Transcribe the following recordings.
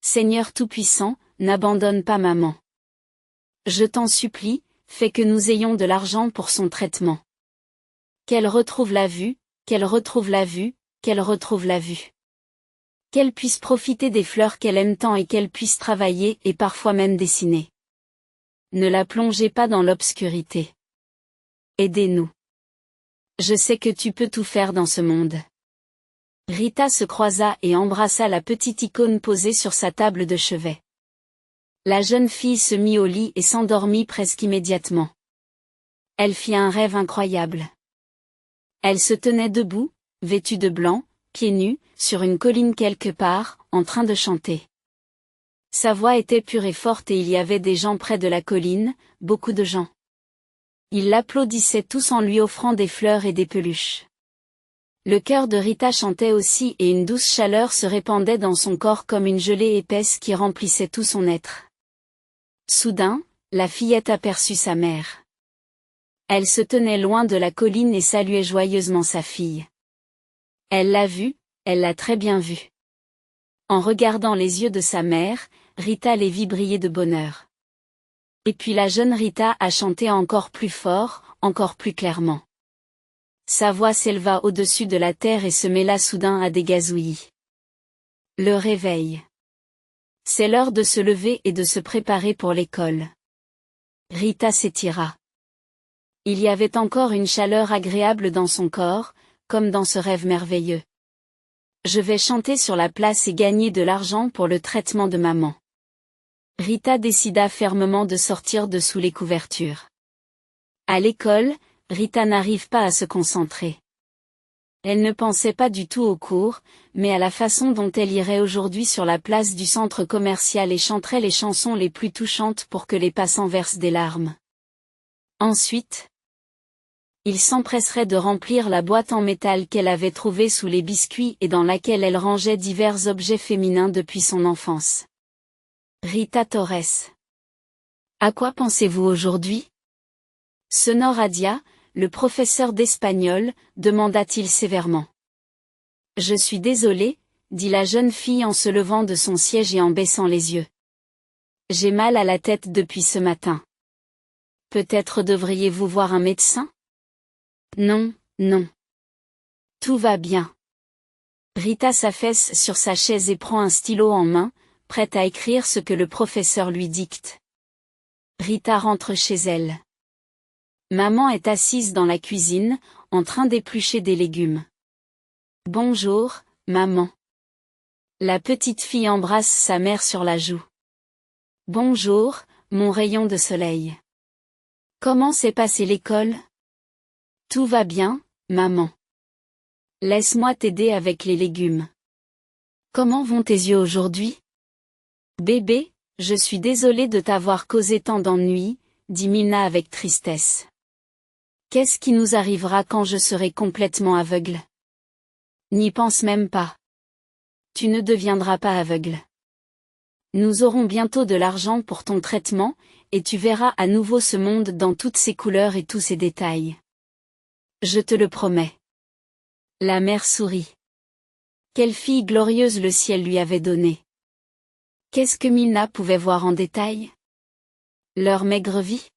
Seigneur Tout-Puissant, n'abandonne pas maman. Je t'en supplie, fais que nous ayons de l'argent pour son traitement. Qu'elle retrouve la vue, qu'elle retrouve la vue, qu'elle retrouve la vue. Qu'elle puisse profiter des fleurs qu'elle aime tant et qu'elle puisse travailler et parfois même dessiner. Ne la plongez pas dans l'obscurité. Aidez-nous. Je sais que tu peux tout faire dans ce monde. Rita se croisa et embrassa la petite icône posée sur sa table de chevet. La jeune fille se mit au lit et s'endormit presque immédiatement. Elle fit un rêve incroyable. Elle se tenait debout, vêtue de blanc, pieds nus, sur une colline quelque part, en train de chanter. Sa voix était pure et forte et il y avait des gens près de la colline, beaucoup de gens. Ils l'applaudissaient tous en lui offrant des fleurs et des peluches. Le cœur de Rita chantait aussi et une douce chaleur se répandait dans son corps comme une gelée épaisse qui remplissait tout son être. Soudain, la fillette aperçut sa mère. Elle se tenait loin de la colline et saluait joyeusement sa fille. Elle l'a vue, elle l'a très bien vue. En regardant les yeux de sa mère, Rita les vit briller de bonheur. Et puis la jeune Rita a chanté encore plus fort, encore plus clairement. Sa voix s'éleva au-dessus de la terre et se mêla soudain à des gazouillis. Le réveil. C'est l'heure de se lever et de se préparer pour l'école. Rita s'étira. Il y avait encore une chaleur agréable dans son corps, comme dans ce rêve merveilleux. Je vais chanter sur la place et gagner de l'argent pour le traitement de maman. Rita décida fermement de sortir de sous les couvertures. À l'école, Rita n'arrive pas à se concentrer. Elle ne pensait pas du tout au cours, mais à la façon dont elle irait aujourd'hui sur la place du centre commercial et chanterait les chansons les plus touchantes pour que les passants versent des larmes. Ensuite, il s'empresserait de remplir la boîte en métal qu'elle avait trouvée sous les biscuits et dans laquelle elle rangeait divers objets féminins depuis son enfance. Rita Torres. À quoi pensez-vous aujourd'hui? Sonoradia, le professeur d'espagnol, demanda-t-il sévèrement. Je suis désolée, dit la jeune fille en se levant de son siège et en baissant les yeux. J'ai mal à la tête depuis ce matin. Peut-être devriez-vous voir un médecin? Non, non. Tout va bien. Rita s'affaisse sur sa chaise et prend un stylo en main, prête à écrire ce que le professeur lui dicte. Rita rentre chez elle. Maman est assise dans la cuisine, en train d'éplucher des légumes. Bonjour, maman. La petite fille embrasse sa mère sur la joue. Bonjour, mon rayon de soleil. Comment s'est passée l'école? Tout va bien, maman. Laisse-moi t'aider avec les légumes. Comment vont tes yeux aujourd'hui? Bébé, je suis désolée de t'avoir causé tant d'ennuis, dit Mina avec tristesse. Qu'est-ce qui nous arrivera quand je serai complètement aveugle? N'y pense même pas. Tu ne deviendras pas aveugle. Nous aurons bientôt de l'argent pour ton traitement, et tu verras à nouveau ce monde dans toutes ses couleurs et tous ses détails. Je te le promets. La mère sourit. Quelle fille glorieuse le ciel lui avait donnée. Qu'est-ce que Mina pouvait voir en détail? Leur maigre vie.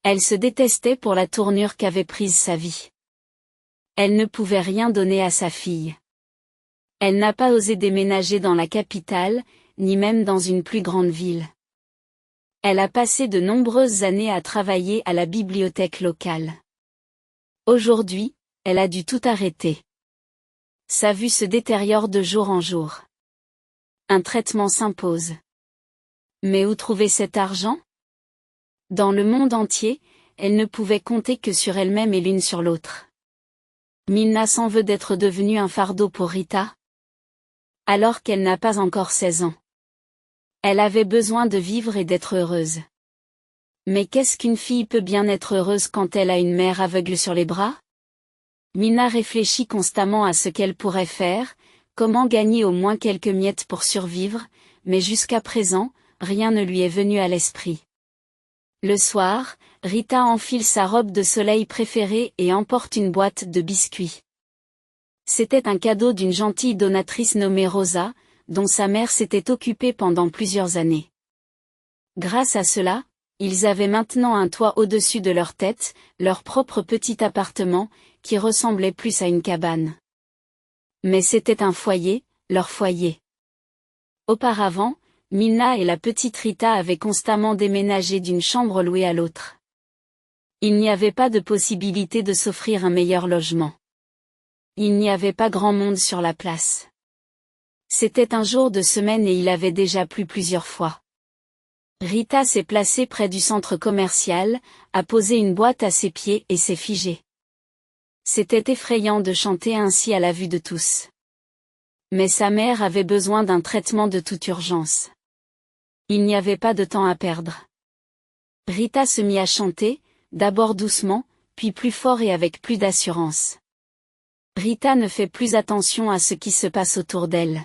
Elle se détestait pour la tournure qu'avait prise sa vie. Elle ne pouvait rien donner à sa fille. Elle n'a pas osé déménager dans la capitale, ni même dans une plus grande ville. Elle a passé de nombreuses années à travailler à la bibliothèque locale. Aujourd'hui, elle a dû tout arrêter. Sa vue se détériore de jour en jour. Un traitement s'impose. Mais où trouver cet argent? Dans le monde entier, elle ne pouvait compter que sur elle-même et l'une sur l'autre. Mina s'en veut d'être devenue un fardeau pour Rita. Alors qu'elle n'a pas encore 16 ans. Elle avait besoin de vivre et d'être heureuse. Mais qu'est-ce qu'une fille peut bien être heureuse quand elle a une mère aveugle sur les bras? Mina réfléchit constamment à ce qu'elle pourrait faire, comment gagner au moins quelques miettes pour survivre, mais jusqu'à présent, rien ne lui est venu à l'esprit. Le soir, Rita enfile sa robe de soleil préférée et emporte une boîte de biscuits. C'était un cadeau d'une gentille donatrice nommée Rosa, dont sa mère s'était occupée pendant plusieurs années. Grâce à cela, ils avaient maintenant un toit au-dessus de leur tête, leur propre petit appartement, qui ressemblait plus à une cabane. Mais c'était un foyer, leur foyer. Auparavant, Mina et la petite Rita avaient constamment déménagé d'une chambre louée à l'autre. Il n'y avait pas de possibilité de s'offrir un meilleur logement. Il n'y avait pas grand monde sur la place. C'était un jour de semaine et il avait déjà plu plusieurs fois. Rita s'est placée près du centre commercial, a posé une boîte à ses pieds et s'est figée. C'était effrayant de chanter ainsi à la vue de tous. Mais sa mère avait besoin d'un traitement de toute urgence. Il n'y avait pas de temps à perdre. Rita se mit à chanter, d'abord doucement, puis plus fort et avec plus d'assurance. Rita ne fait plus attention à ce qui se passe autour d'elle.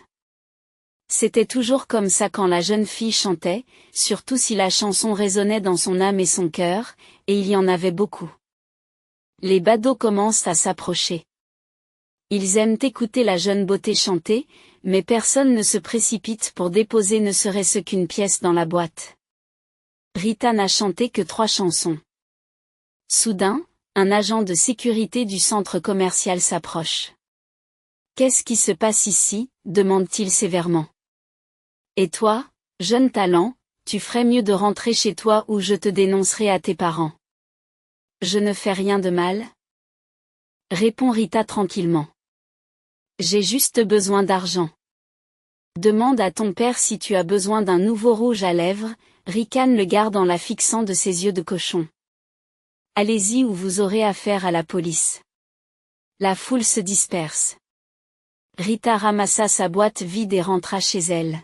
C'était toujours comme ça quand la jeune fille chantait, surtout si la chanson résonnait dans son âme et son cœur, et il y en avait beaucoup. Les badauds commencent à s'approcher. Ils aiment écouter la jeune beauté chanter, mais personne ne se précipite pour déposer ne serait-ce qu'une pièce dans la boîte. Rita n'a chanté que 3 chansons. Soudain, un agent de sécurité du centre commercial s'approche. « Qu'est-ce qui se passe ici ?» demande-t-il sévèrement. « Et toi, jeune talent, tu ferais mieux de rentrer chez toi ou je te dénoncerai à tes parents. »« Je ne fais rien de mal ?» répond Rita tranquillement. « J'ai juste besoin d'argent. »« Demande à ton père si tu as besoin d'un nouveau rouge à lèvres », ricane le garde en la fixant de ses yeux de cochon. « Allez-y ou vous aurez affaire à la police. » La foule se disperse. Rita ramassa sa boîte vide et rentra chez elle.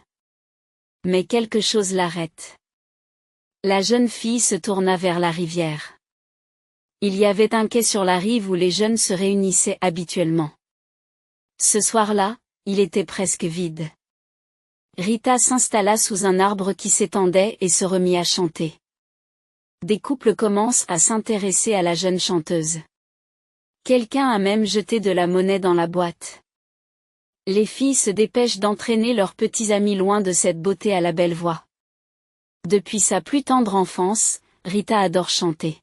Mais quelque chose l'arrête. La jeune fille se tourna vers la rivière. Il y avait un quai sur la rive où les jeunes se réunissaient habituellement. Ce soir-là, il était presque vide. Rita s'installa sous un arbre qui s'étendait et se remit à chanter. Des couples commencent à s'intéresser à la jeune chanteuse. Quelqu'un a même jeté de la monnaie dans la boîte. Les filles se dépêchent d'entraîner leurs petits amis loin de cette beauté à la belle voix. Depuis sa plus tendre enfance, Rita adore chanter.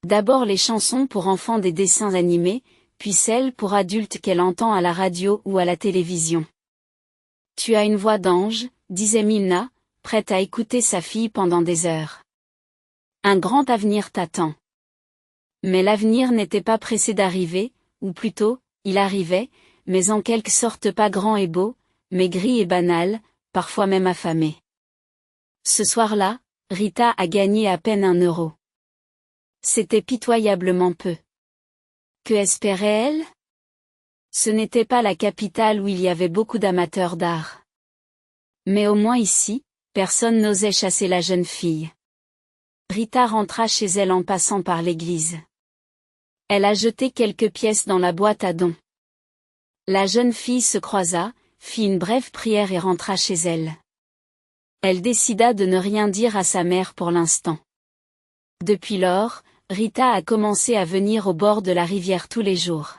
D'abord les chansons pour enfants des dessins animés, puis celles pour adultes qu'elle entend à la radio ou à la télévision. « Tu as une voix d'ange », disait Mina, prête à écouter sa fille pendant des heures. Un grand avenir t'attend. Mais l'avenir n'était pas pressé d'arriver, ou plutôt, il arrivait, mais en quelque sorte pas grand et beau, mais gris et banal, parfois même affamé. Ce soir-là, Rita a gagné à peine 1 euro. C'était pitoyablement peu. Que espérait-elle? Ce n'était pas la capitale où il y avait beaucoup d'amateurs d'art. Mais au moins ici, personne n'osait chasser la jeune fille. Rita rentra chez elle en passant par l'église. Elle a jeté quelques pièces dans la boîte à dons. La jeune fille se croisa, fit une brève prière et rentra chez elle. Elle décida de ne rien dire à sa mère pour l'instant. Depuis lors, Rita a commencé à venir au bord de la rivière tous les jours.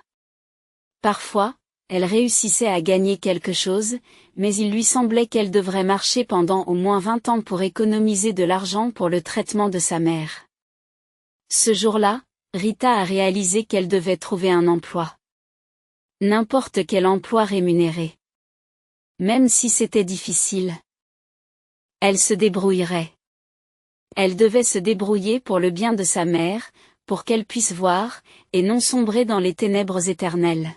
Parfois, elle réussissait à gagner quelque chose, mais il lui semblait qu'elle devrait marcher pendant au moins 20 ans pour économiser de l'argent pour le traitement de sa mère. Ce jour-là, Rita a réalisé qu'elle devait trouver un emploi. N'importe quel emploi rémunéré. Même si c'était difficile. Elle se débrouillerait. Elle devait se débrouiller pour le bien de sa mère, pour qu'elle puisse voir, et non sombrer dans les ténèbres éternelles.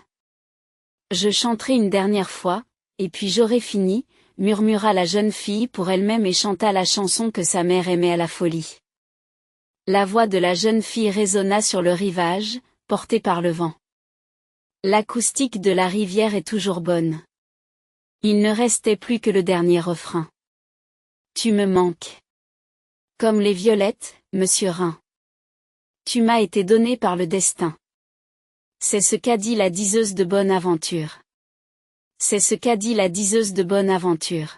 Je chanterai une dernière fois, et puis j'aurai fini, murmura la jeune fille pour elle-même et chanta la chanson que sa mère aimait à la folie. La voix de la jeune fille résonna sur le rivage, portée par le vent. L'acoustique de la rivière est toujours bonne. Il ne restait plus que le dernier refrain. Tu me manques. Comme les violettes, monsieur Rhin. Tu m'as été donné par le destin. C'est ce qu'a dit la diseuse de bonne aventure. C'est ce qu'a dit la diseuse de bonne aventure.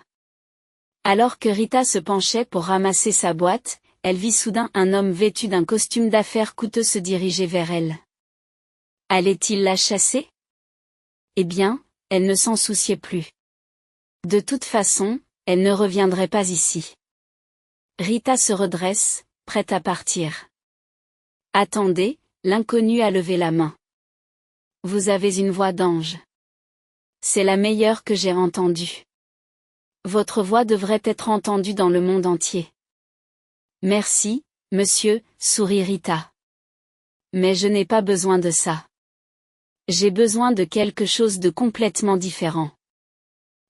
Alors que Rita se penchait pour ramasser sa boîte, elle vit soudain un homme vêtu d'un costume d'affaires coûteux se diriger vers elle. Allait-il la chasser? Eh bien, elle ne s'en souciait plus. De toute façon, elle ne reviendrait pas ici. Rita se redresse, prête à partir. Attendez, l'inconnu a levé la main. Vous avez une voix d'ange. C'est la meilleure que j'ai entendue. Votre voix devrait être entendue dans le monde entier. Merci, monsieur, sourit Rita. Mais je n'ai pas besoin de ça. J'ai besoin de quelque chose de complètement différent.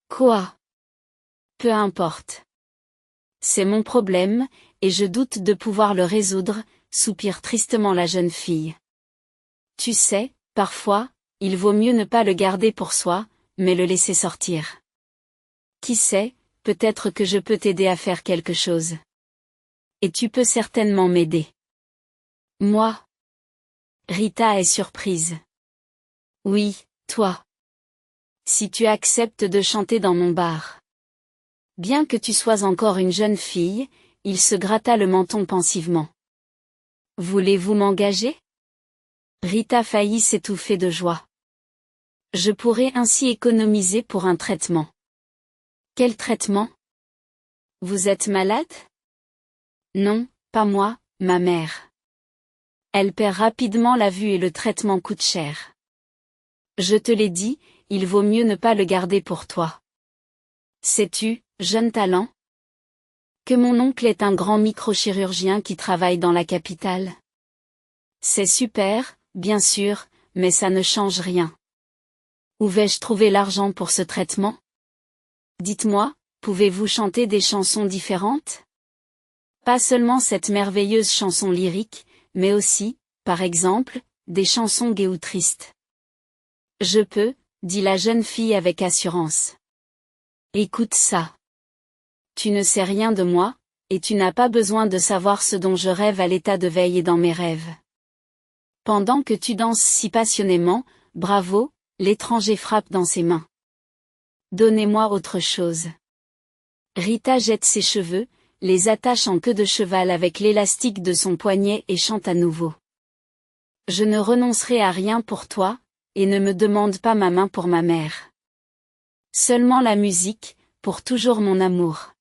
Quoi? Peu importe. C'est mon problème, et je doute de pouvoir le résoudre, soupire tristement la jeune fille. Tu sais, parfois, il vaut mieux ne pas le garder pour soi, mais le laisser sortir. Qui sait, peut-être que je peux t'aider à faire quelque chose. Et tu peux certainement m'aider. Moi? Rita est surprise. Oui, toi. Si tu acceptes de chanter dans mon bar. Bien que tu sois encore une jeune fille, il se gratta le menton pensivement. Voulez-vous m'engager? Rita faillit s'étouffer de joie. Je pourrais ainsi économiser pour un traitement. Quel traitement? Vous êtes malade? Non, pas moi, ma mère. Elle perd rapidement la vue et le traitement coûte cher. Je te l'ai dit, il vaut mieux ne pas le garder pour toi. Sais-tu, jeune talent, que mon oncle est un grand microchirurgien qui travaille dans la capitale? C'est super, bien sûr, mais ça ne change rien. Où vais-je trouver l'argent pour ce traitement? Dites-moi, pouvez-vous chanter des chansons différentes? Pas seulement cette merveilleuse chanson lyrique, mais aussi, par exemple, des chansons gaies ou tristes. Je peux, dit la jeune fille avec assurance. Écoute ça. Tu ne sais rien de moi, et tu n'as pas besoin de savoir ce dont je rêve à l'état de veille et dans mes rêves. Pendant que tu danses si passionnément, bravo, l'étranger frappe dans ses mains. Donnez-moi autre chose. Rita jette ses cheveux, les attache en queue de cheval avec l'élastique de son poignet et chante à nouveau. Je ne renoncerai à rien pour toi, et ne me demande pas ma main pour ma mère. Seulement la musique, pour toujours mon amour.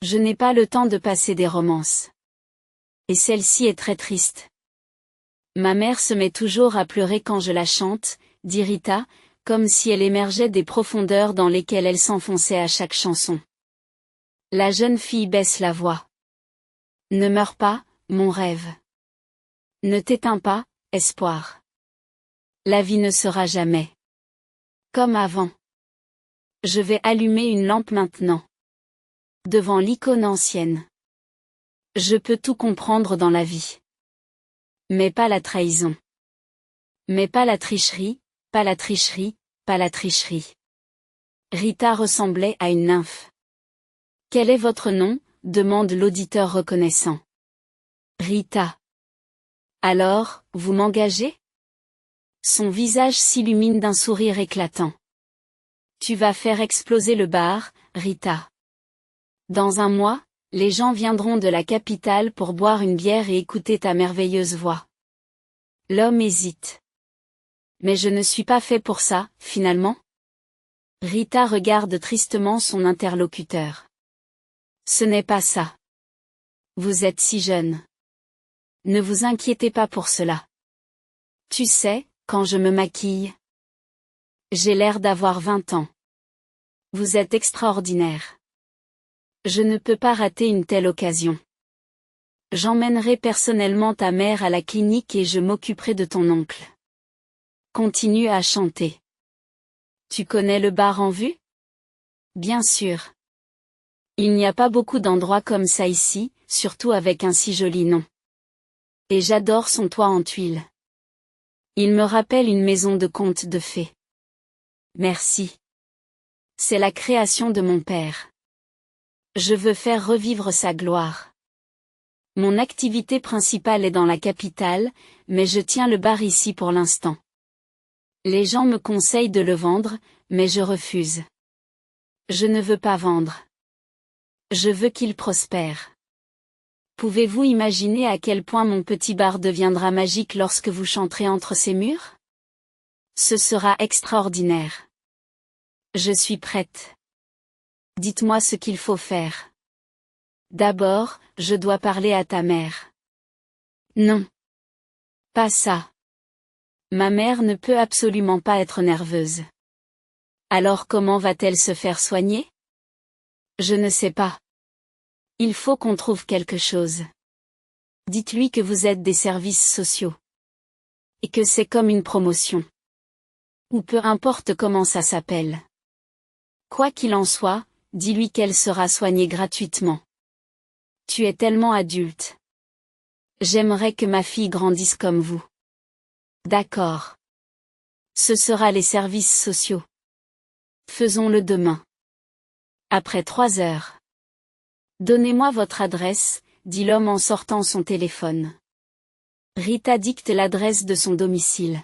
Je n'ai pas le temps de passer des romances. Et celle-ci est très triste. Ma mère se met toujours à pleurer quand je la chante, dit Rita, comme si elle émergeait des profondeurs dans lesquelles elle s'enfonçait à chaque chanson. La jeune fille baisse la voix. Ne meurs pas, mon rêve. Ne t'éteins pas, espoir. La vie ne sera jamais comme avant. Je vais allumer une lampe maintenant. Devant l'icône ancienne. Je peux tout comprendre dans la vie. Mais pas la trahison. Mais pas la tricherie, pas la tricherie, pas la tricherie. Rita ressemblait à une nymphe. Quel est votre nom? Demande l'auditeur reconnaissant. Rita. Alors, vous m'engagez? Son visage s'illumine d'un sourire éclatant. Tu vas faire exploser le bar, Rita. Dans un mois, les gens viendront de la capitale pour boire une bière et écouter ta merveilleuse voix. L'homme hésite. Mais je ne suis pas fait pour ça, finalement. Rita regarde tristement son interlocuteur. Ce n'est pas ça. Vous êtes si jeune. Ne vous inquiétez pas pour cela. Tu sais, quand je me maquille, j'ai l'air d'avoir 20 ans. Vous êtes extraordinaire. Je ne peux pas rater une telle occasion. J'emmènerai personnellement ta mère à la clinique et je m'occuperai de ton oncle. Continue à chanter. Tu connais le bar en vue? Bien sûr. Il n'y a pas beaucoup d'endroits comme ça ici, surtout avec un si joli nom. Et j'adore son toit en tuiles. Il me rappelle une maison de contes de fées. Merci. C'est la création de mon père. Je veux faire revivre sa gloire. Mon activité principale est dans la capitale, mais je tiens le bar ici pour l'instant. Les gens me conseillent de le vendre, mais je refuse. Je ne veux pas vendre. Je veux qu'il prospère. Pouvez-vous imaginer à quel point mon petit bar deviendra magique lorsque vous chanterez entre ces murs? Ce sera extraordinaire. Je suis prête. Dites-moi ce qu'il faut faire. D'abord, je dois parler à ta mère. Non. Pas ça. Ma mère ne peut absolument pas être nerveuse. Alors comment va-t-elle se faire soigner? Je ne sais pas. Il faut qu'on trouve quelque chose. Dites-lui que vous êtes des services sociaux. Et que c'est comme une promotion. Ou peu importe comment ça s'appelle. Quoi qu'il en soit, dis-lui qu'elle sera soignée gratuitement. Tu es tellement adulte. J'aimerais que ma fille grandisse comme vous. D'accord. Ce sera les services sociaux. Faisons-le demain. Après 3 heures. Donnez-moi votre adresse, dit l'homme en sortant son téléphone. Rita dicte l'adresse de son domicile.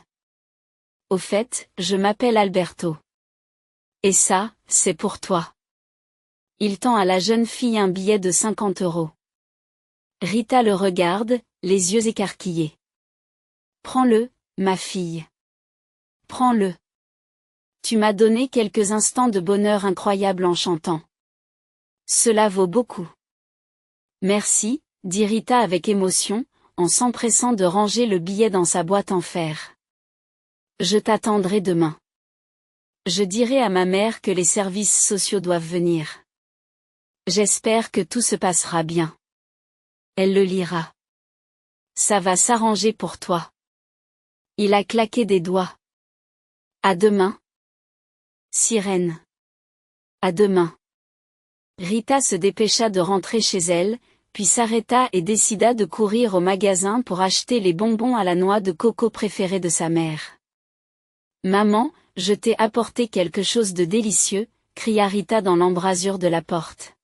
Au fait, je m'appelle Alberto. Et ça, c'est pour toi. Il tend à la jeune fille un billet de 50 €. Rita le regarde, les yeux écarquillés. Prends-le, ma fille. Prends-le. Tu m'as donné quelques instants de bonheur incroyable en chantant. Cela vaut beaucoup. Merci, dit Rita avec émotion, en s'empressant de ranger le billet dans sa boîte en fer. Je t'attendrai demain. Je dirai à ma mère que les services sociaux doivent venir. J'espère que tout se passera bien. Elle le lira. Ça va s'arranger pour toi. Il a claqué des doigts. À demain. Sirène. À demain. Rita se dépêcha de rentrer chez elle, puis s'arrêta et décida de courir au magasin pour acheter les bonbons à la noix de coco préférés de sa mère. Maman, je t'ai apporté quelque chose de délicieux, cria Rita dans l'embrasure de la porte.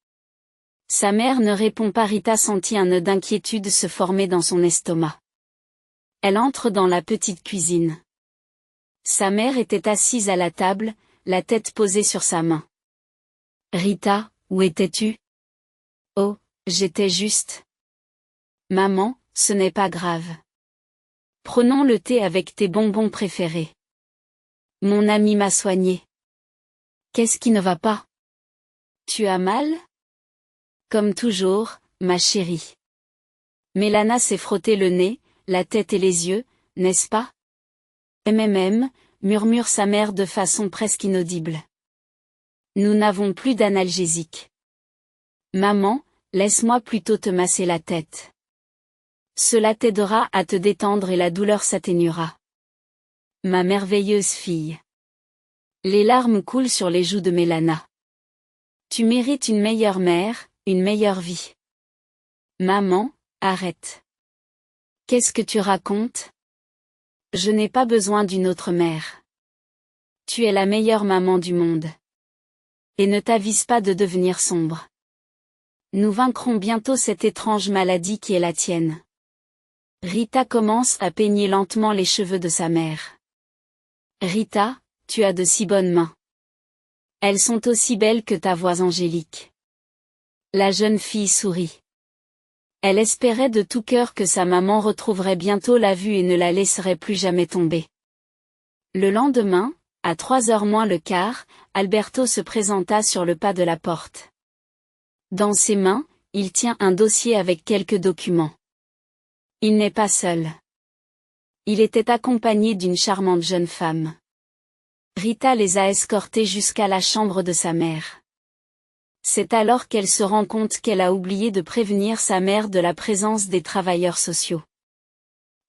Sa mère ne répond pas. Rita sentit un nœud d'inquiétude se former dans son estomac. Elle entre dans la petite cuisine. Sa mère était assise à la table, la tête posée sur sa main. Rita, où étais-tu? Oh, j'étais juste. Maman, ce n'est pas grave. Prenons le thé avec tes bonbons préférés. Mon ami m'a soigné. Qu'est-ce qui ne va pas? Tu as mal? Comme toujours, ma chérie. Mélana s'est frotté le nez, la tête et les yeux, n'est-ce pas? Murmure sa mère de façon presque inaudible. Nous n'avons plus d'analgésique. Maman, laisse-moi plutôt te masser la tête. Cela t'aidera à te détendre et la douleur s'atténuera. Ma merveilleuse fille. Les larmes coulent sur les joues de Mélana. Tu mérites une meilleure mère, une meilleure vie. Maman, arrête. Qu'est-ce que tu racontes? Je n'ai pas besoin d'une autre mère. Tu es la meilleure maman du monde. Et ne t'avise pas de devenir sombre. Nous vaincrons bientôt cette étrange maladie qui est la tienne. Rita commence à peigner lentement les cheveux de sa mère. Rita, tu as de si bonnes mains. Elles sont aussi belles que ta voix angélique. La jeune fille sourit. Elle espérait de tout cœur que sa maman retrouverait bientôt la vue et ne la laisserait plus jamais tomber. Le lendemain, à 3h moins le quart, Alberto se présenta sur le pas de la porte. Dans ses mains, il tient un dossier avec quelques documents. Il n'est pas seul. Il était accompagné d'une charmante jeune femme. Rita les a escortés jusqu'à la chambre de sa mère. C'est alors qu'elle se rend compte qu'elle a oublié de prévenir sa mère de la présence des travailleurs sociaux.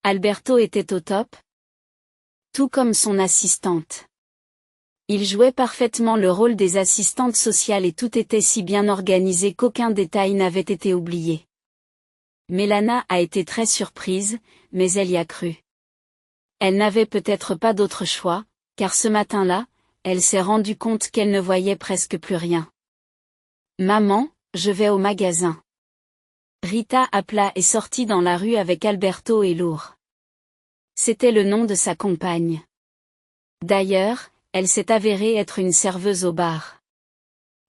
Alberto était au top, tout comme son assistante. Il jouait parfaitement le rôle des assistantes sociales et tout était si bien organisé qu'aucun détail n'avait été oublié. Mélana a été très surprise, mais elle y a cru. Elle n'avait peut-être pas d'autre choix, car ce matin-là, elle s'est rendue compte qu'elle ne voyait presque plus rien. Maman, je vais au magasin. Rita appela et sortit dans la rue avec Alberto et Lourd. C'était le nom de sa compagne. D'ailleurs, elle s'est avérée être une serveuse au bar.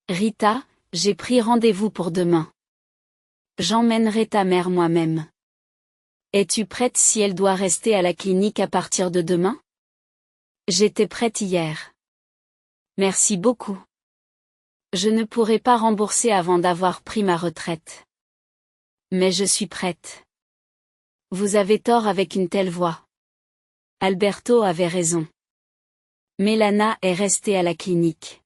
Rita, j'ai pris rendez-vous pour demain. J'emmènerai ta mère moi-même. Es-tu prête si elle doit rester à la clinique à partir de demain? J'étais prête hier. Merci beaucoup. Je ne pourrai pas rembourser avant d'avoir pris ma retraite. Mais je suis prête. Vous avez tort avec une telle voix. Alberto avait raison. Mélana est restée à la clinique.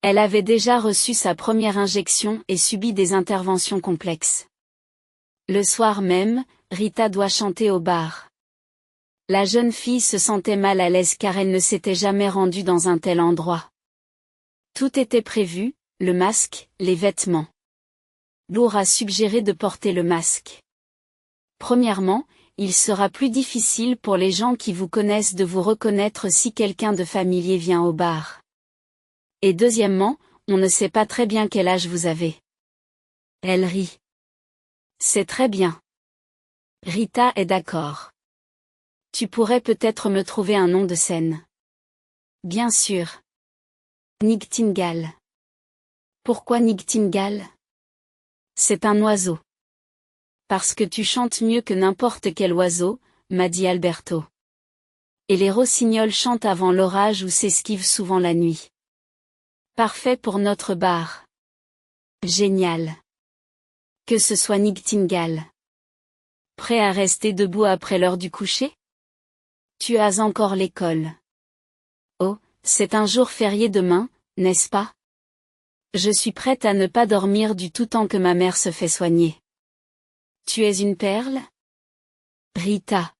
Elle avait déjà reçu sa première injection et subi des interventions complexes. Le soir même, Rita doit chanter au bar. La jeune fille se sentait mal à l'aise car elle ne s'était jamais rendue dans un tel endroit. Tout était prévu, le masque, les vêtements. Lourd a suggéré de porter le masque. Premièrement, il sera plus difficile pour les gens qui vous connaissent de vous reconnaître si quelqu'un de familier vient au bar. Et deuxièmement, on ne sait pas très bien quel âge vous avez. Elle rit. C'est très bien. Rita est d'accord. Tu pourrais peut-être me trouver un nom de scène. Bien sûr. Nightingale. Pourquoi Nightingale? C'est un oiseau. Parce que tu chantes mieux que n'importe quel oiseau, m'a dit Alberto. Et les rossignols chantent avant l'orage ou s'esquivent souvent la nuit. Parfait pour notre bar. Génial. Que ce soit Nightingale. Prêt à rester debout après l'heure du coucher? Tu as encore l'école. Oh, c'est un jour férié demain, n'est-ce pas? Je suis prête à ne pas dormir du tout tant que ma mère se fait soigner. Tu es une perle? Rita.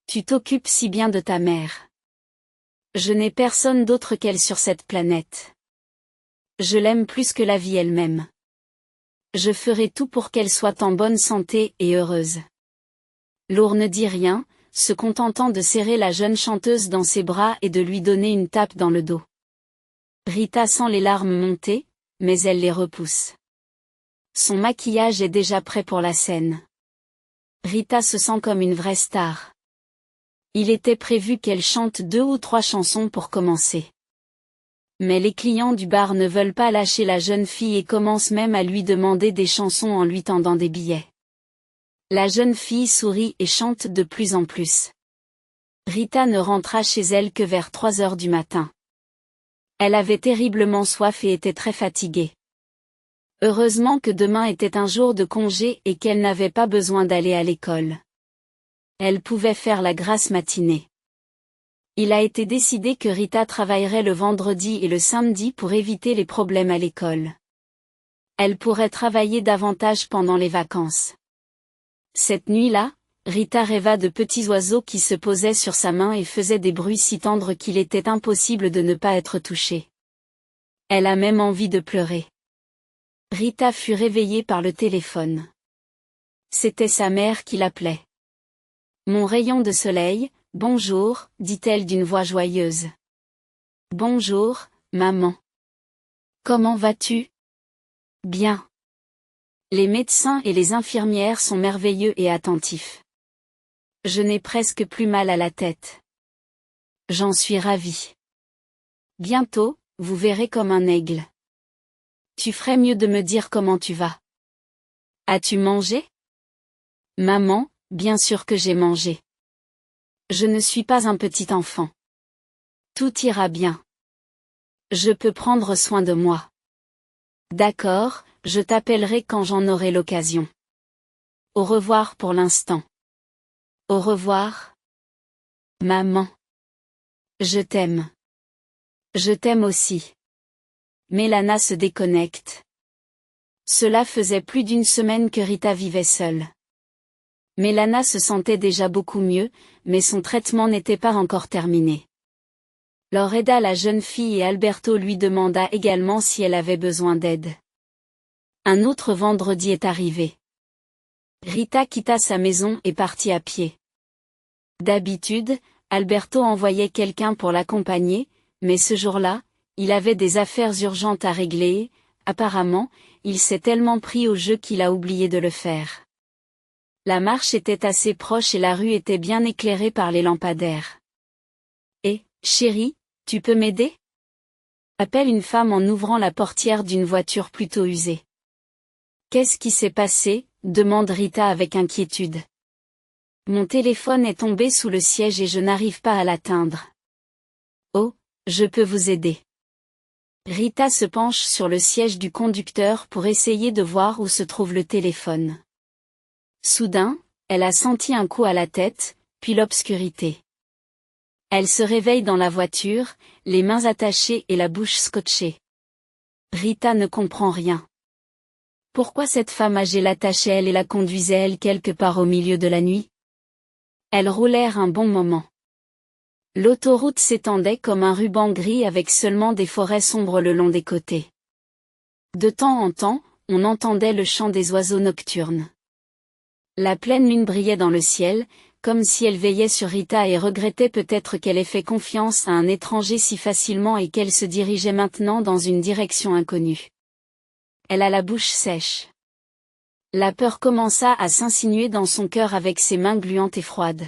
Tu t'occupes si bien de ta mère. Je n'ai personne d'autre qu'elle sur cette planète. Je l'aime plus que la vie elle-même. Je ferai tout pour qu'elle soit en bonne santé et heureuse. Lourd ne dit rien, se contentant de serrer la jeune chanteuse dans ses bras et de lui donner une tape dans le dos. Rita sent les larmes monter, mais elle les repousse. Son maquillage est déjà prêt pour la scène. Rita se sent comme une vraie star. Il était prévu qu'elle chante 2 ou 3 chansons pour commencer. Mais les clients du bar ne veulent pas lâcher la jeune fille et commencent même à lui demander des chansons en lui tendant des billets. La jeune fille sourit et chante de plus en plus. Rita ne rentra chez elle que vers 3 heures du matin. Elle avait terriblement soif et était très fatiguée. Heureusement que demain était un jour de congé et qu'elle n'avait pas besoin d'aller à l'école. Elle pouvait faire la grasse matinée. Il a été décidé que Rita travaillerait le vendredi et le samedi pour éviter les problèmes à l'école. Elle pourrait travailler davantage pendant les vacances. Cette nuit-là, Rita rêva de petits oiseaux qui se posaient sur sa main et faisaient des bruits si tendres qu'il était impossible de ne pas être touchée. Elle a même envie de pleurer. Rita fut réveillée par le téléphone. C'était sa mère qui l'appelait. Mon rayon de soleil, bonjour, dit-elle d'une voix joyeuse. Bonjour, maman. Comment vas-tu? Bien. Les médecins et les infirmières sont merveilleux et attentifs. Je n'ai presque plus mal à la tête. J'en suis ravie. Bientôt, vous verrez comme un aigle. Tu ferais mieux de me dire comment tu vas. As-tu mangé? Maman, bien sûr que j'ai mangé. Je ne suis pas un petit enfant. Tout ira bien. Je peux prendre soin de moi. D'accord, je t'appellerai quand j'en aurai l'occasion. Au revoir pour l'instant. Au revoir. Maman. Je t'aime. Je t'aime aussi. Mélana se déconnecte. Cela faisait plus d'une semaine que Rita vivait seule. Mélana se sentait déjà beaucoup mieux, mais son traitement n'était pas encore terminé. Laure aida la jeune fille et Alberto lui demanda également si elle avait besoin d'aide. Un autre vendredi est arrivé. Rita quitta sa maison et partit à pied. D'habitude, Alberto envoyait quelqu'un pour l'accompagner, mais ce jour-là, il avait des affaires urgentes à régler et, apparemment, il s'est tellement pris au jeu qu'il a oublié de le faire. La marche était assez proche et la rue était bien éclairée par les lampadaires. Chérie, tu peux m'aider? Appelle une femme en ouvrant la portière d'une voiture plutôt usée. Qu'est-ce qui s'est passé? Demande Rita avec inquiétude. Mon téléphone est tombé sous le siège et je n'arrive pas à l'atteindre. Oh, je peux vous aider. Rita se penche sur le siège du conducteur pour essayer de voir où se trouve le téléphone. Soudain, elle a senti un coup à la tête, puis l'obscurité. Elle se réveille dans la voiture, les mains attachées et la bouche scotchée. Rita ne comprend rien. Pourquoi cette femme âgée l'attachait elle et la conduisait elle quelque part au milieu de la nuit? Elles roulèrent un bon moment. L'autoroute s'étendait comme un ruban gris avec seulement des forêts sombres le long des côtés. De temps en temps, on entendait le chant des oiseaux nocturnes. La pleine lune brillait dans le ciel, comme si elle veillait sur Rita et regrettait peut-être qu'elle ait fait confiance à un étranger si facilement et qu'elle se dirigeait maintenant dans une direction inconnue. Elle a la bouche sèche. La peur commença à s'insinuer dans son cœur avec ses mains gluantes et froides.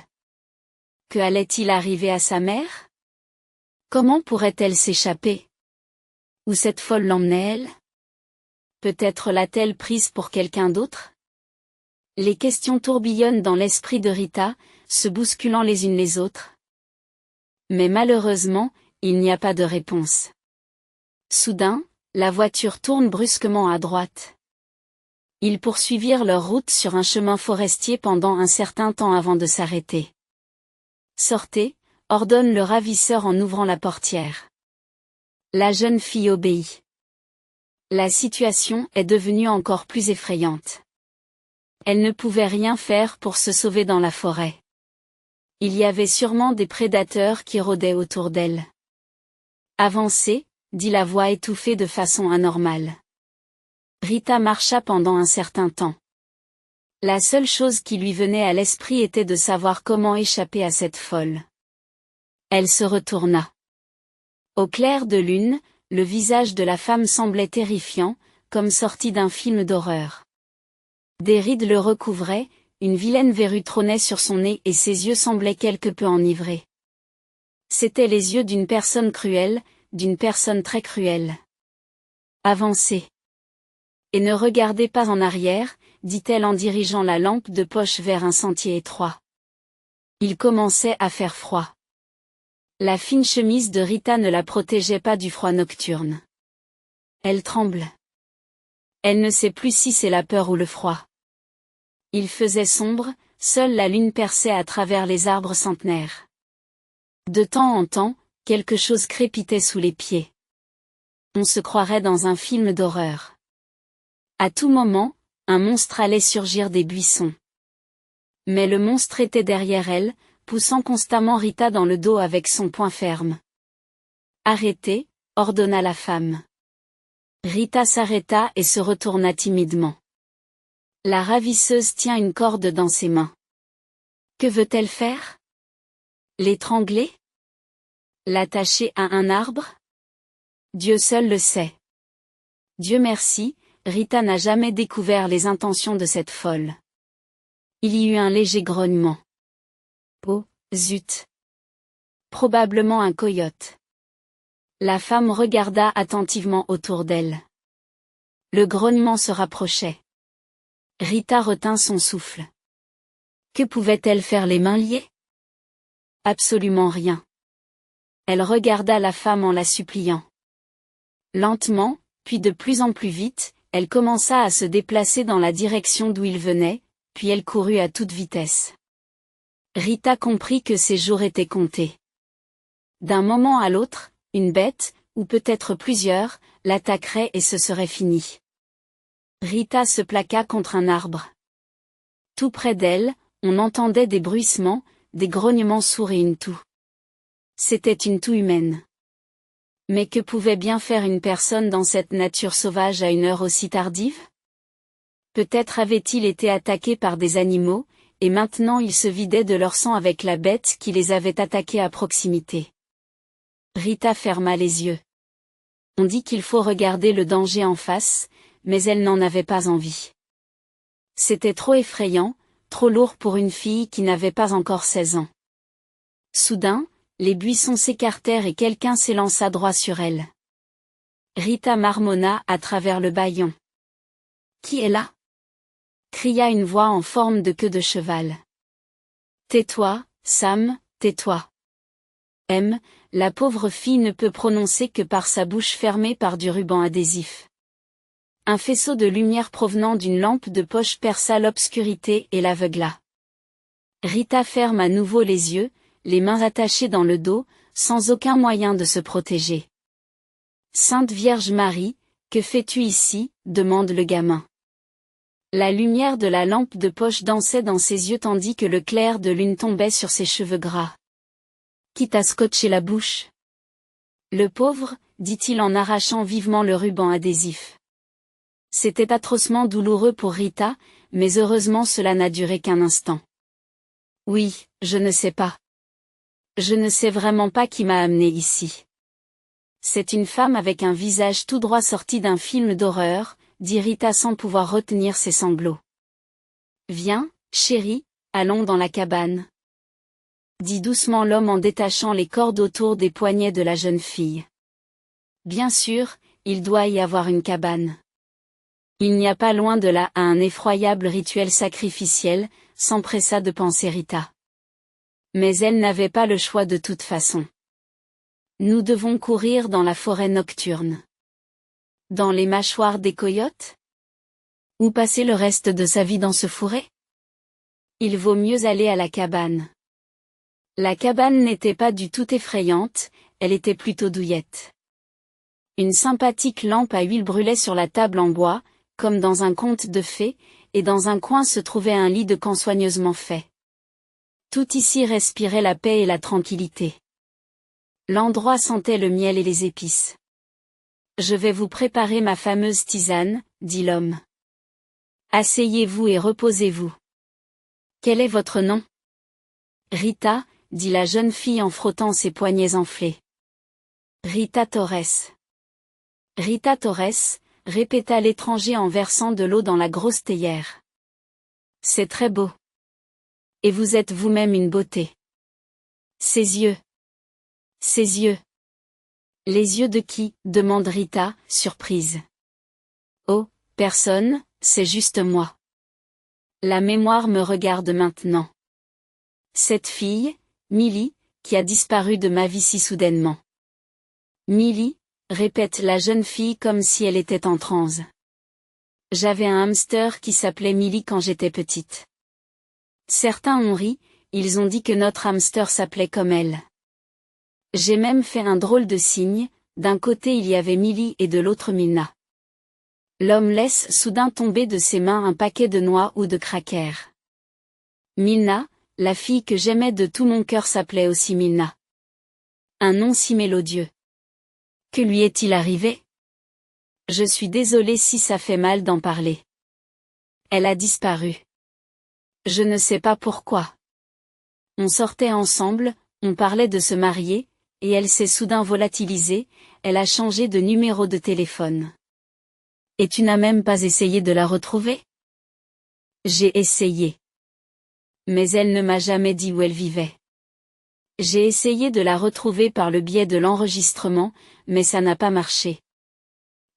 Que allait-il arriver à sa mère? Comment pourrait-elle s'échapper? Où cette folle l'emmenait-elle? Peut-être l'a-t-elle prise pour quelqu'un d'autre? Les questions tourbillonnent dans l'esprit de Rita, se bousculant les unes les autres. Mais malheureusement, il n'y a pas de réponse. Soudain, la voiture tourne brusquement à droite. Ils poursuivirent leur route sur un chemin forestier pendant un certain temps avant de s'arrêter. Sortez, ordonne le ravisseur en ouvrant la portière. La jeune fille obéit. La situation est devenue encore plus effrayante. Elle ne pouvait rien faire pour se sauver dans la forêt. Il y avait sûrement des prédateurs qui rôdaient autour d'elle. Avancez, dit la voix étouffée de façon anormale. Rita marcha pendant un certain temps. La seule chose qui lui venait à l'esprit était de savoir comment échapper à cette folle. Elle se retourna. Au clair de lune, le visage de la femme semblait terrifiant, comme sorti d'un film d'horreur. Des rides le recouvraient, une vilaine verrue trônait sur son nez et ses yeux semblaient quelque peu enivrés. C'étaient les yeux d'une personne cruelle, d'une personne très cruelle. Avancez. Et ne regardez pas en arrière, dit-elle en dirigeant la lampe de poche vers un sentier étroit. Il commençait à faire froid. La fine chemise de Rita ne la protégeait pas du froid nocturne. Elle tremble. Elle ne sait plus si c'est la peur ou le froid. Il faisait sombre, seule la lune perçait à travers les arbres centenaires. De temps en temps, quelque chose crépitait sous les pieds. On se croirait dans un film d'horreur. À tout moment, un monstre allait surgir des buissons. Mais le monstre était derrière elle, poussant constamment Rita dans le dos avec son poing ferme. Arrêtez, ordonna la femme. Rita s'arrêta et se retourna timidement. La ravisseuse tient une corde dans ses mains. Que veut-elle faire? L'étrangler? L'attacher à un arbre? Dieu seul le sait. Dieu merci, Rita n'a jamais découvert les intentions de cette folle. Il y eut un léger grognement. Oh, zut! Probablement un coyote. La femme regarda attentivement autour d'elle. Le grognement se rapprochait. Rita retint son souffle. Que pouvait-elle faire les mains liées? Absolument rien. Elle regarda la femme en la suppliant. Lentement, puis de plus en plus vite, elle commença à se déplacer dans la direction d'où il venait, puis elle courut à toute vitesse. Rita comprit que ses jours étaient comptés. D'un moment à l'autre, une bête, ou peut-être plusieurs, l'attaquerait et ce serait fini. Rita se plaqua contre un arbre. Tout près d'elle, on entendait des bruissements, des grognements sourds et une toux. C'était une toux humaine. Mais que pouvait bien faire une personne dans cette nature sauvage à une heure aussi tardive? Peut-être avait-il été attaqué par des animaux, et maintenant il se vidait de leur sang avec la bête qui les avait attaqués à proximité. Rita ferma les yeux. On dit qu'il faut regarder le danger en face, mais elle n'en avait pas envie. C'était trop effrayant, trop lourd pour une fille qui n'avait pas encore 16 ans. Soudain, les buissons s'écartèrent et quelqu'un s'élança droit sur elle. Rita marmonna à travers le bâillon. Qui est là? Cria une voix en forme de queue de cheval. Tais-toi, Sam, tais-toi. La pauvre fille ne peut prononcer que par sa bouche fermée par du ruban adhésif. Un faisceau de lumière provenant d'une lampe de poche perça l'obscurité et l'aveugla. Rita ferme à nouveau les yeux, les mains attachées dans le dos, sans aucun moyen de se protéger. Sainte Vierge Marie, que fais-tu ici? Demande le gamin. La lumière de la lampe de poche dansait dans ses yeux tandis que le clair de lune tombait sur ses cheveux gras. Qui t'a scotché la bouche? Le pauvre, dit-il en arrachant vivement le ruban adhésif. C'était atrocement douloureux pour Rita, mais heureusement cela n'a duré qu'un instant. Oui, je ne sais pas. Je ne sais vraiment pas qui m'a amené ici. C'est une femme avec un visage tout droit sorti d'un film d'horreur, dit Rita sans pouvoir retenir ses sanglots. Viens, chérie, allons dans la cabane, dit doucement l'homme en détachant les cordes autour des poignets de la jeune fille. Bien sûr, il doit y avoir une cabane. Il n'y a pas loin de là un effroyable rituel sacrificiel, s'empressa de penser Rita. Mais elle n'avait pas le choix de toute façon. Nous devons courir dans la forêt nocturne. Dans les mâchoires des coyotes? Ou passer le reste de sa vie dans ce fourré? Il vaut mieux aller à la cabane. La cabane n'était pas du tout effrayante, elle était plutôt douillette. Une sympathique lampe à huile brûlait sur la table en bois, comme dans un conte de fées, et dans un coin se trouvait un lit de camp soigneusement fait. Tout ici respirait la paix et la tranquillité. L'endroit sentait le miel et les épices. Je vais vous préparer ma fameuse tisane, dit l'homme. Asseyez-vous et reposez-vous. Quel est votre nom? Rita, dit la jeune fille en frottant ses poignets enflés. Rita Torres. Rita Torres, répéta l'étranger en versant de l'eau dans la grosse théière. C'est très beau. Et vous êtes vous-même une beauté. Ses yeux. Ses yeux. Les yeux de qui? Demande Rita, surprise. Oh, personne, c'est juste moi. La mémoire me regarde maintenant. Cette fille, Millie, qui a disparu de ma vie si soudainement. Millie, répète la jeune fille comme si elle était en transe. J'avais un hamster qui s'appelait Millie quand j'étais petite. Certains ont ri, ils ont dit que notre hamster s'appelait comme elle. J'ai même fait un drôle de signe, d'un côté il y avait Millie et de l'autre Milna. L'homme laisse soudain tomber de ses mains un paquet de noix ou de crackers. Milna, la fille que j'aimais de tout mon cœur s'appelait aussi Milna. Un nom si mélodieux. Que lui est-il arrivé? Je suis désolée si ça fait mal d'en parler. Elle a disparu. Je ne sais pas pourquoi. On sortait ensemble, on parlait de se marier, et elle s'est soudain volatilisée, elle a changé de numéro de téléphone. Et tu n'as même pas essayé de la retrouver? J'ai essayé. Mais elle ne m'a jamais dit où elle vivait. J'ai essayé de la retrouver par le biais de l'enregistrement, mais ça n'a pas marché.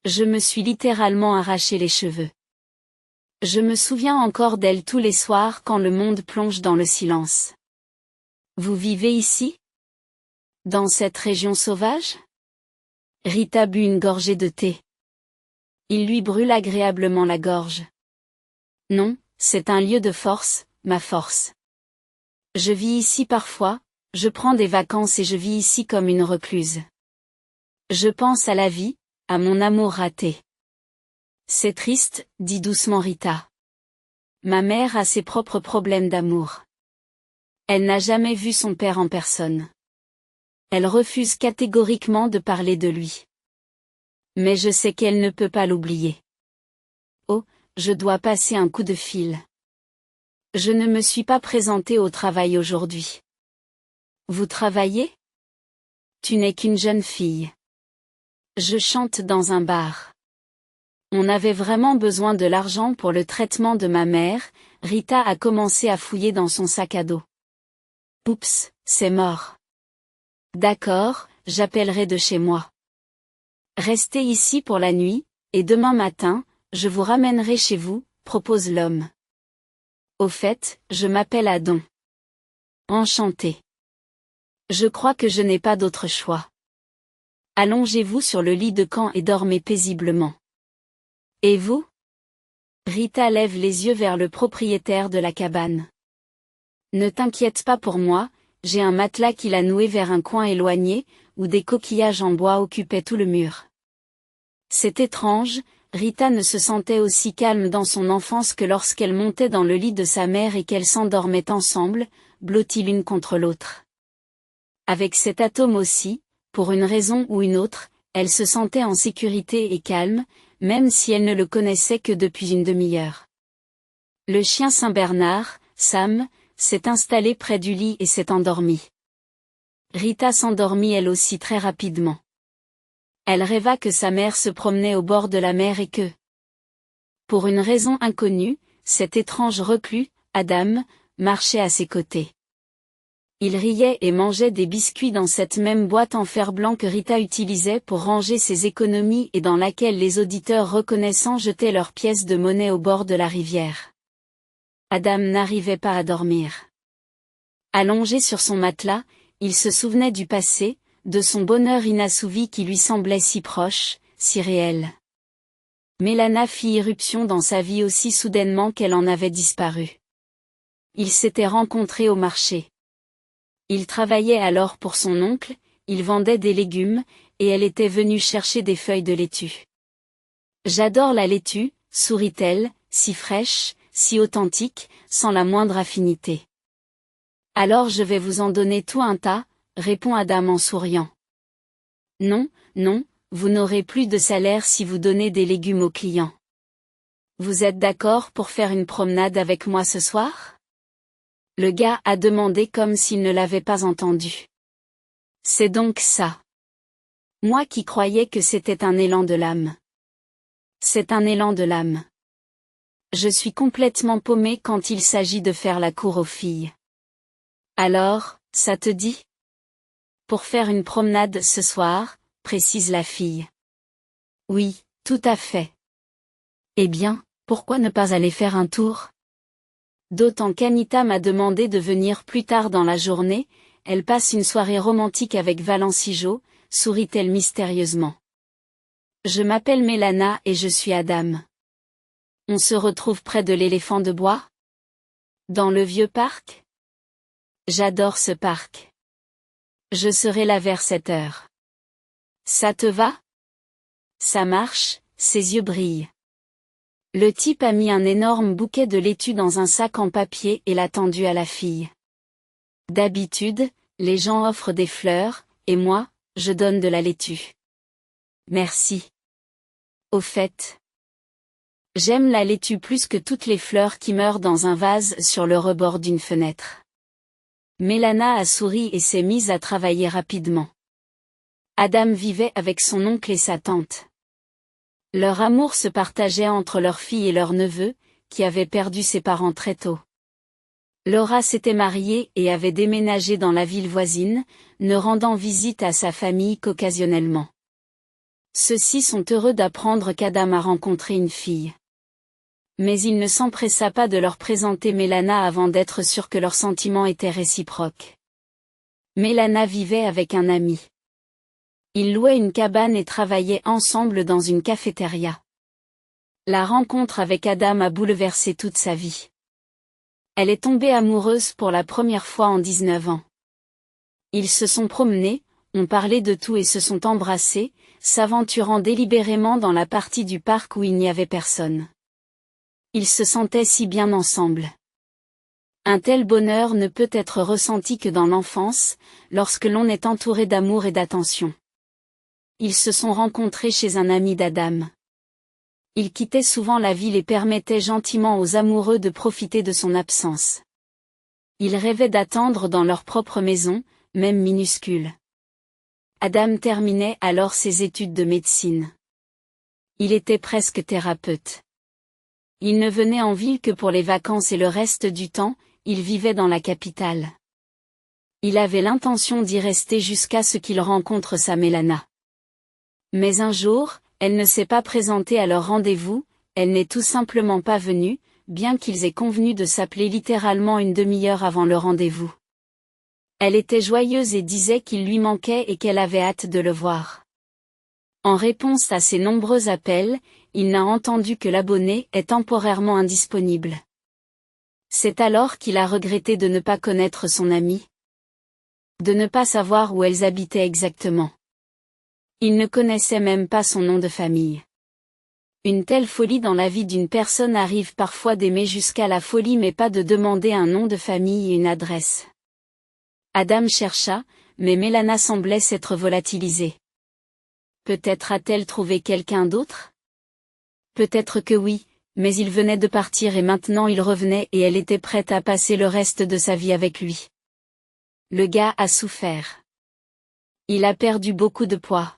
Je me suis littéralement arraché les cheveux. Je me souviens encore d'elle tous les soirs quand le monde plonge dans le silence. Vous vivez ici? Dans cette région sauvage? Rita but une gorgée de thé. Il lui brûle agréablement la gorge. Non, c'est un lieu de force, ma force. Je vis ici parfois, je prends des vacances et je vis ici comme une recluse. Je pense à la vie, à mon amour raté. C'est triste, dit doucement Rita. Ma mère a ses propres problèmes d'amour. Elle n'a jamais vu son père en personne. Elle refuse catégoriquement de parler de lui. Mais je sais qu'elle ne peut pas l'oublier. Oh, je dois passer un coup de fil. Je ne me suis pas présentée au travail aujourd'hui. Vous travaillez? Tu n'es qu'une jeune fille. Je chante dans un bar. On avait vraiment besoin de l'argent pour le traitement de ma mère, Rita a commencé à fouiller dans son sac à dos. Oups, c'est mort. D'accord, j'appellerai de chez moi. Restez ici pour la nuit, et demain matin, je vous ramènerai chez vous, propose l'homme. Au fait, je m'appelle Adon. Enchanté. Je crois que je n'ai pas d'autre choix. Allongez-vous sur le lit de camp et dormez paisiblement. Et vous? Rita lève les yeux vers le propriétaire de la cabane. Ne t'inquiète pas pour moi, j'ai un matelas qu'il a noué vers un coin éloigné, où des coquillages en bois occupaient tout le mur. C'est étrange, Rita ne se sentait aussi calme dans son enfance que lorsqu'elle montait dans le lit de sa mère et qu'elles s'endormaient ensemble, blotties l'une contre l'autre. Avec cet atome aussi, pour une raison ou une autre, elle se sentait en sécurité et calme, même si elle ne le connaissait que depuis une demi-heure. Le chien Saint-Bernard, Sam, s'est installé près du lit et s'est endormi. Rita s'endormit elle aussi très rapidement. Elle rêva que sa mère se promenait au bord de la mer et que, pour une raison inconnue, cet étrange reclus, Adam, marchait à ses côtés. Il riait et mangeait des biscuits dans cette même boîte en fer blanc que Rita utilisait pour ranger ses économies et dans laquelle les auditeurs reconnaissants jetaient leurs pièces de monnaie au bord de la rivière. Adam n'arrivait pas à dormir. Allongé sur son matelas, il se souvenait du passé, de son bonheur inassouvi qui lui semblait si proche, si réel. Mélana fit irruption dans sa vie aussi soudainement qu'elle en avait disparu. Ils s'étaient rencontrés au marché. Il travaillait alors pour son oncle, il vendait des légumes, et elle était venue chercher des feuilles de laitue. « J'adore la laitue, sourit-elle, si fraîche, si authentique, sans la moindre affinité. »« Alors je vais vous en donner tout un tas, » répond Adam en souriant. « Non, non, vous n'aurez plus de salaire si vous donnez des légumes aux clients. Vous êtes d'accord pour faire une promenade avec moi ce soir ? » Le gars a demandé comme s'il ne l'avait pas entendu. C'est donc ça. Moi qui croyais que c'était un élan de l'âme. C'est un élan de l'âme. Je suis complètement paumé quand il s'agit de faire la cour aux filles. Alors, ça te dit ? Pour faire une promenade ce soir, précise la fille. Oui, tout à fait. Eh bien, pourquoi ne pas aller faire un tour ? D'autant qu'Anita m'a demandé de venir plus tard dans la journée, elle passe une soirée romantique avec Valencijo, sourit-elle mystérieusement. Je m'appelle Mélana et je suis Adam. On se retrouve près de l'éléphant de bois ? Dans le vieux parc ? J'adore ce parc. Je serai là vers 7 heures. Ça te va ? Ça marche, ses yeux brillent. Le type a mis un énorme bouquet de laitue dans un sac en papier et l'a tendu à la fille. D'habitude, les gens offrent des fleurs, et moi, je donne de la laitue. Merci. Au fait, j'aime la laitue plus que toutes les fleurs qui meurent dans un vase sur le rebord d'une fenêtre. Mélana a souri et s'est mise à travailler rapidement. Adam vivait avec son oncle et sa tante. Leur amour se partageait entre leur fille et leur neveu, qui avait perdu ses parents très tôt. Laura s'était mariée et avait déménagé dans la ville voisine, ne rendant visite à sa famille qu'occasionnellement. Ceux-ci sont heureux d'apprendre qu'Adam a rencontré une fille. Mais il ne s'empressa pas de leur présenter Mélana avant d'être sûr que leurs sentiments étaient réciproques. Mélana vivait avec un ami. Ils louaient une cabane et travaillaient ensemble dans une cafétéria. La rencontre avec Adam a bouleversé toute sa vie. Elle est tombée amoureuse pour la première fois en 19 ans. Ils se sont promenés, ont parlé de tout et se sont embrassés, s'aventurant délibérément dans la partie du parc où il n'y avait personne. Ils se sentaient si bien ensemble. Un tel bonheur ne peut être ressenti que dans l'enfance, lorsque l'on est entouré d'amour et d'attention. Ils se sont rencontrés chez un ami d'Adam. Il quittait souvent la ville et permettait gentiment aux amoureux de profiter de son absence. Ils rêvaient d'attendre dans leur propre maison, même minuscule. Adam terminait alors ses études de médecine. Il était presque thérapeute. Il ne venait en ville que pour les vacances et le reste du temps, il vivait dans la capitale. Il avait l'intention d'y rester jusqu'à ce qu'il rencontre sa Mélana. Mais un jour, elle ne s'est pas présentée à leur rendez-vous, elle n'est tout simplement pas venue, bien qu'ils aient convenu de s'appeler littéralement une demi-heure avant le rendez-vous. Elle était joyeuse et disait qu'il lui manquait et qu'elle avait hâte de le voir. En réponse à ses nombreux appels, il n'a entendu que l'abonné est temporairement indisponible. C'est alors qu'il a regretté de ne pas connaître son amie. De ne pas savoir où elles habitaient exactement. Il ne connaissait même pas son nom de famille. Une telle folie dans la vie d'une personne arrive parfois d'aimer jusqu'à la folie mais pas de demander un nom de famille et une adresse. Adam chercha, mais Mélana semblait s'être volatilisée. Peut-être a-t-elle trouvé quelqu'un d'autre? Peut-être que oui, mais il venait de partir et maintenant il revenait et elle était prête à passer le reste de sa vie avec lui. Le gars a souffert. Il a perdu beaucoup de poids.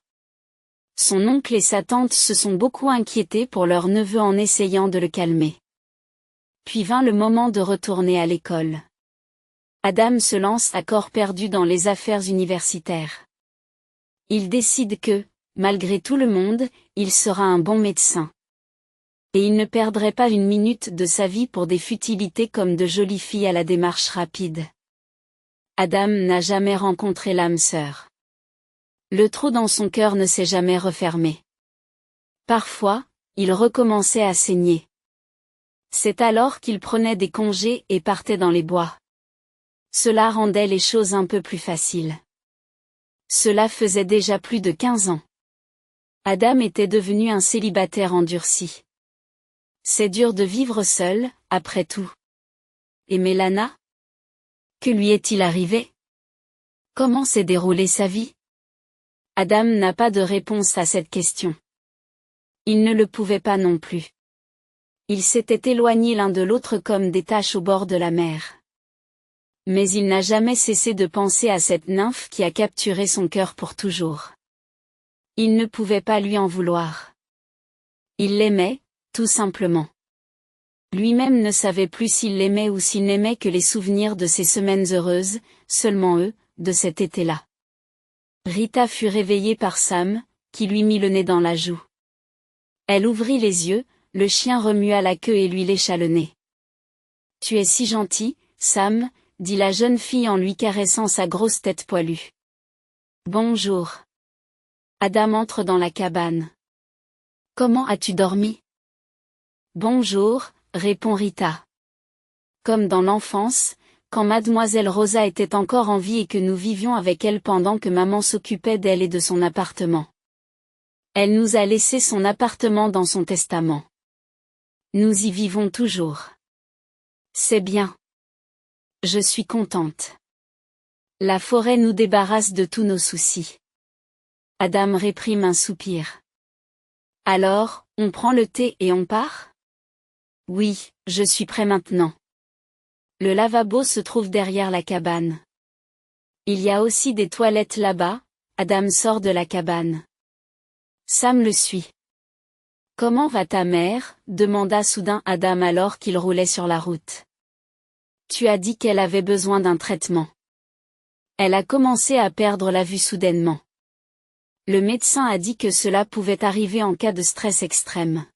Son oncle et sa tante se sont beaucoup inquiétés pour leur neveu en essayant de le calmer. Puis vint le moment de retourner à l'école. Adam se lance à corps perdu dans les affaires universitaires. Il décide que, malgré tout le monde, il sera un bon médecin. Et il ne perdrait pas une minute de sa vie pour des futilités comme de jolies filles à la démarche rapide. Adam n'a jamais rencontré l'âme sœur. Le trou dans son cœur ne s'est jamais refermé. Parfois, il recommençait à saigner. C'est alors qu'il prenait des congés et partait dans les bois. Cela rendait les choses un peu plus faciles. Cela faisait déjà plus de 15 ans. Adam était devenu un célibataire endurci. C'est dur de vivre seul, après tout. Et Mélana? Que lui est-il arrivé? Comment s'est déroulée sa vie? Adam n'a pas de réponse à cette question. Il ne le pouvait pas non plus. Ils s'étaient éloignés l'un de l'autre comme des taches au bord de la mer. Mais il n'a jamais cessé de penser à cette nymphe qui a capturé son cœur pour toujours. Il ne pouvait pas lui en vouloir. Il l'aimait, tout simplement. Lui-même ne savait plus s'il l'aimait ou s'il n'aimait que les souvenirs de ces semaines heureuses, seulement eux, de cet été-là. Rita fut réveillée par Sam, qui lui mit le nez dans la joue. Elle ouvrit les yeux, le chien remua la queue et lui lécha le nez. « Tu es si gentil, Sam », dit la jeune fille en lui caressant sa grosse tête poilue. « Bonjour. » Adam entre dans la cabane. « Comment as-tu dormi? »« Bonjour, » répond Rita. Comme dans l'enfance, quand mademoiselle Rosa était encore en vie et que nous vivions avec elle pendant que maman s'occupait d'elle et de son appartement. Elle nous a laissé son appartement dans son testament. Nous y vivons toujours. C'est bien. Je suis contente. La forêt nous débarrasse de tous nos soucis. Adam réprime un soupir. Alors, on prend le thé et on part? Oui, je suis prêt maintenant. Le lavabo se trouve derrière la cabane. Il y a aussi des toilettes là-bas. Adam sort de la cabane. Sam le suit. Comment va ta mère? Demanda soudain Adam alors qu'il roulait sur la route. Tu as dit qu'elle avait besoin d'un traitement. Elle a commencé à perdre la vue soudainement. Le médecin a dit que cela pouvait arriver en cas de stress extrême.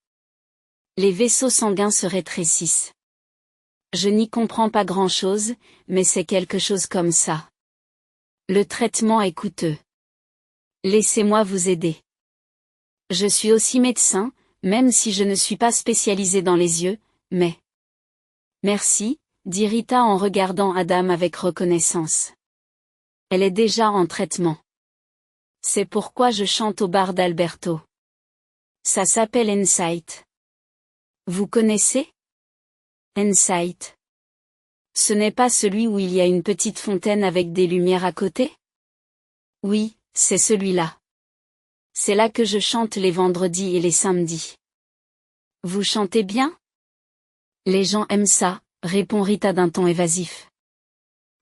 Les vaisseaux sanguins se rétrécissent. Je n'y comprends pas grand-chose, mais c'est quelque chose comme ça. Le traitement est coûteux. Laissez-moi vous aider. Je suis aussi médecin, même si je ne suis pas spécialisé dans les yeux, mais... Merci, dit Rita en regardant Adam avec reconnaissance. Elle est déjà en traitement. C'est pourquoi je chante au bar d'Alberto. Ça s'appelle Insight. Vous connaissez? Insight. Ce n'est pas celui où il y a une petite fontaine avec des lumières à côté? Oui, c'est celui-là. C'est là que je chante les vendredis et les samedis. Vous chantez bien? Les gens aiment ça, répond Rita d'un ton évasif.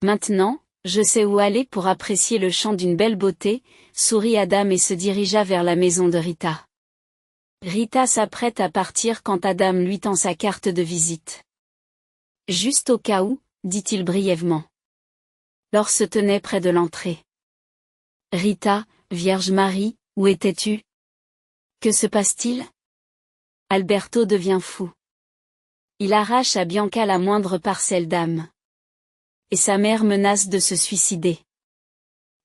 Maintenant, je sais où aller pour apprécier le chant d'une belle beauté, sourit Adam et se dirigea vers la maison de Rita. Rita s'apprête à partir quand Adam lui tend sa carte de visite. Juste au cas où, dit-il brièvement. Laure se tenait près de l'entrée. Rita, Vierge Marie, où étais-tu? Que se passe-t-il? Alberto devient fou. Il arrache à Bianca la moindre parcelle d'âme. et sa mère menace de se suicider.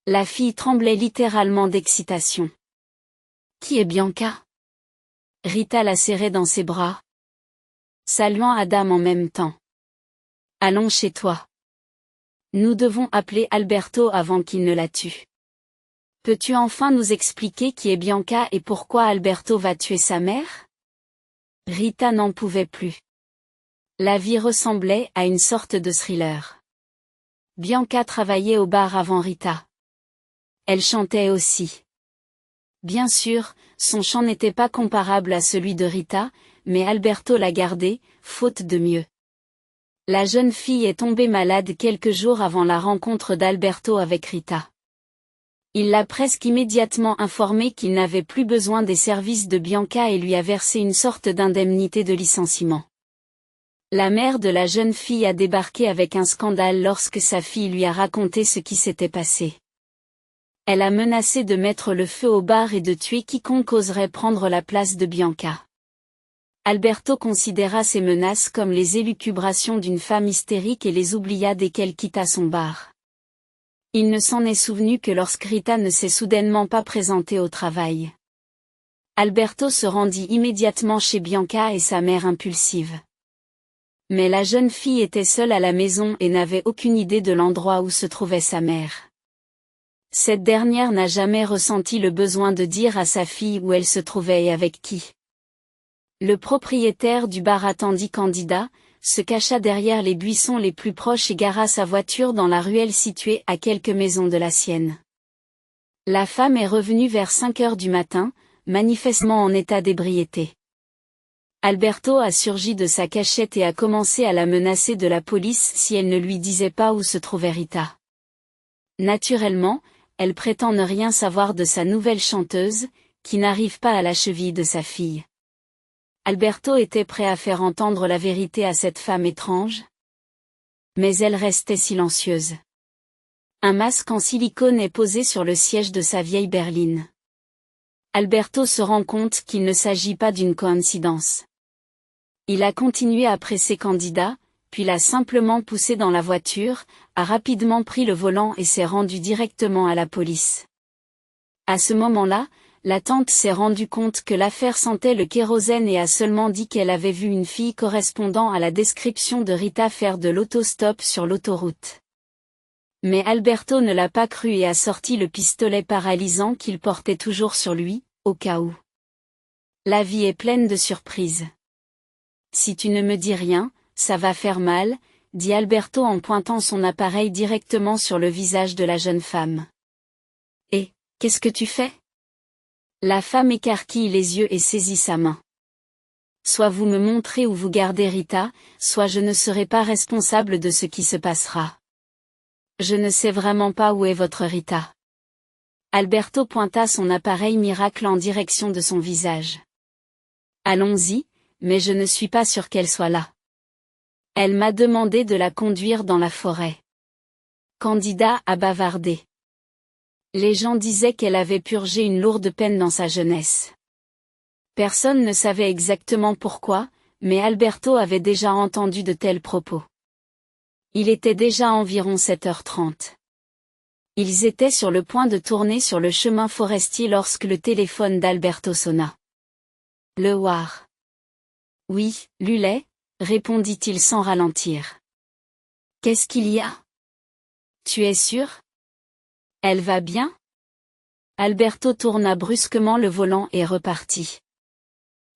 La fille tremblait littéralement d'excitation. Qui est Bianca? Rita la serrait dans ses bras, saluant Adam en même temps. Allons chez toi. Nous devons appeler Alberto avant qu'il ne la tue. Peux-tu enfin nous expliquer qui est Bianca et pourquoi Alberto va tuer sa mère? Rita n'en pouvait plus. La vie ressemblait à une sorte de thriller. Bianca travaillait au bar avant Rita. Elle chantait aussi. Bien sûr, son chant n'était pas comparable à celui de Rita, mais Alberto l'a gardé, faute de mieux. La jeune fille est tombée malade quelques jours avant la rencontre d'Alberto avec Rita. Il l'a presque immédiatement informé qu'il n'avait plus besoin des services de Bianca et lui a versé une sorte d'indemnité de licenciement. La mère de la jeune fille a débarqué avec un scandale lorsque sa fille lui a raconté ce qui s'était passé. Elle a menacé de mettre le feu au bar et de tuer quiconque oserait prendre la place de Bianca. Alberto considéra ces menaces comme les élucubrations d'une femme hystérique et les oublia dès qu'elle quitta son bar. Il ne s'en est souvenu que lorsque Rita ne s'est soudainement pas présentée au travail. Alberto se rendit immédiatement chez Bianca et sa mère impulsive. Mais la jeune fille était seule à la maison et n'avait aucune idée de l'endroit où se trouvait sa mère. Cette dernière n'a jamais ressenti le besoin de dire à sa fille où elle se trouvait et avec qui. Le propriétaire du bar attendit Candida, se cacha derrière les buissons les plus proches et gara sa voiture dans la ruelle située à quelques maisons de la sienne. La femme est revenue vers 5 heures du matin, manifestement en état d'ébriété. Alberto a surgi de sa cachette et a commencé à la menacer de la police si elle ne lui disait pas où se trouvait Rita. Naturellement, elle prétend ne rien savoir de sa nouvelle chanteuse, qui n'arrive pas à la cheville de sa fille. Alberto était prêt à faire entendre la vérité à cette femme étrange. Mais elle restait silencieuse. Un masque en silicone est posé sur le siège de sa vieille berline. Alberto se rend compte qu'il ne s'agit pas d'une coïncidence. Il a continué à presser Candida, puis l'a simplement poussée dans la voiture, a rapidement pris le volant et s'est rendu directement à la police. À ce moment-là, la tante s'est rendue compte que l'affaire sentait le kérosène et a seulement dit qu'elle avait vu une fille correspondant à la description de Rita faire de l'autostop sur l'autoroute. Mais Alberto ne l'a pas cru et a sorti le pistolet paralysant qu'il portait toujours sur lui, au cas où. La vie est pleine de surprises. Si tu ne me dis rien, ça va faire mal, dit Alberto en pointant son appareil directement sur le visage de la jeune femme. Et, qu'est-ce que tu fais? La femme écarquille les yeux et saisit sa main. Soit vous me montrez où vous gardez Rita, soit je ne serai pas responsable de ce qui se passera. Je ne sais vraiment pas où est votre Rita. Alberto pointa son appareil miracle en direction de son visage. Allons-y, mais je ne suis pas sûr qu'elle soit là. Elle m'a demandé de la conduire dans la forêt. Candida a bavardé. Les gens disaient qu'elle avait purgé une lourde peine dans sa jeunesse. Personne ne savait exactement pourquoi, mais Alberto avait déjà entendu de tels propos. Il était déjà environ 7h30. Ils étaient sur le point de tourner sur le chemin forestier lorsque le téléphone d'Alberto sonna. Le War. Oui, Luley, répondit-il sans ralentir. Qu'est-ce qu'il y a? Tu es sûr? Elle va bien? Alberto tourna brusquement le volant et repartit.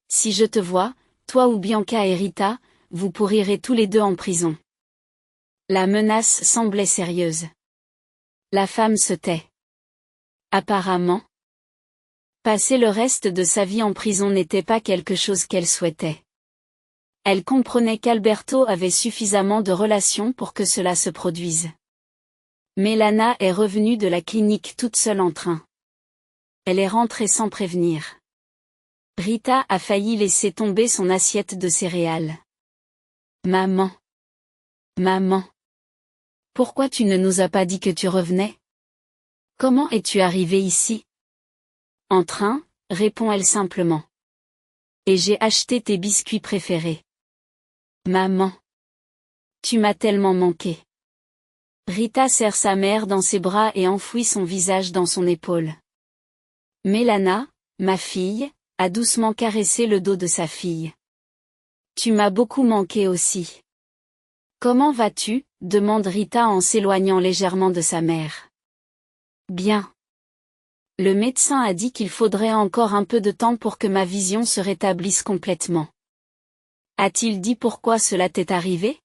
Si je te vois, toi ou Bianca et Rita, vous pourrirez tous les deux en prison. La menace semblait sérieuse. La femme se tait. Apparemment, passer le reste de sa vie en prison n'était pas quelque chose qu'elle souhaitait. Elle comprenait qu'Alberto avait suffisamment de relations pour que cela se produise. Mélana est revenue de la clinique toute seule en train. Elle est rentrée sans prévenir. Rita a failli laisser tomber son assiette de céréales. Maman. Maman. Pourquoi tu ne nous as pas dit que tu revenais? Comment es-tu arrivée ici? En train, répond-elle simplement. Et j'ai acheté tes biscuits préférés. Maman. Tu m'as tellement manqué. Rita serre sa mère dans ses bras et enfouit son visage dans son épaule. Mélana, ma fille, a doucement caressé le dos de sa fille. Tu m'as beaucoup manqué aussi. Comment vas-tu? Demande Rita en s'éloignant légèrement de sa mère. Bien. Le médecin a dit qu'il faudrait encore un peu de temps pour que ma vision se rétablisse complètement. A-t-il dit pourquoi cela t'est arrivé?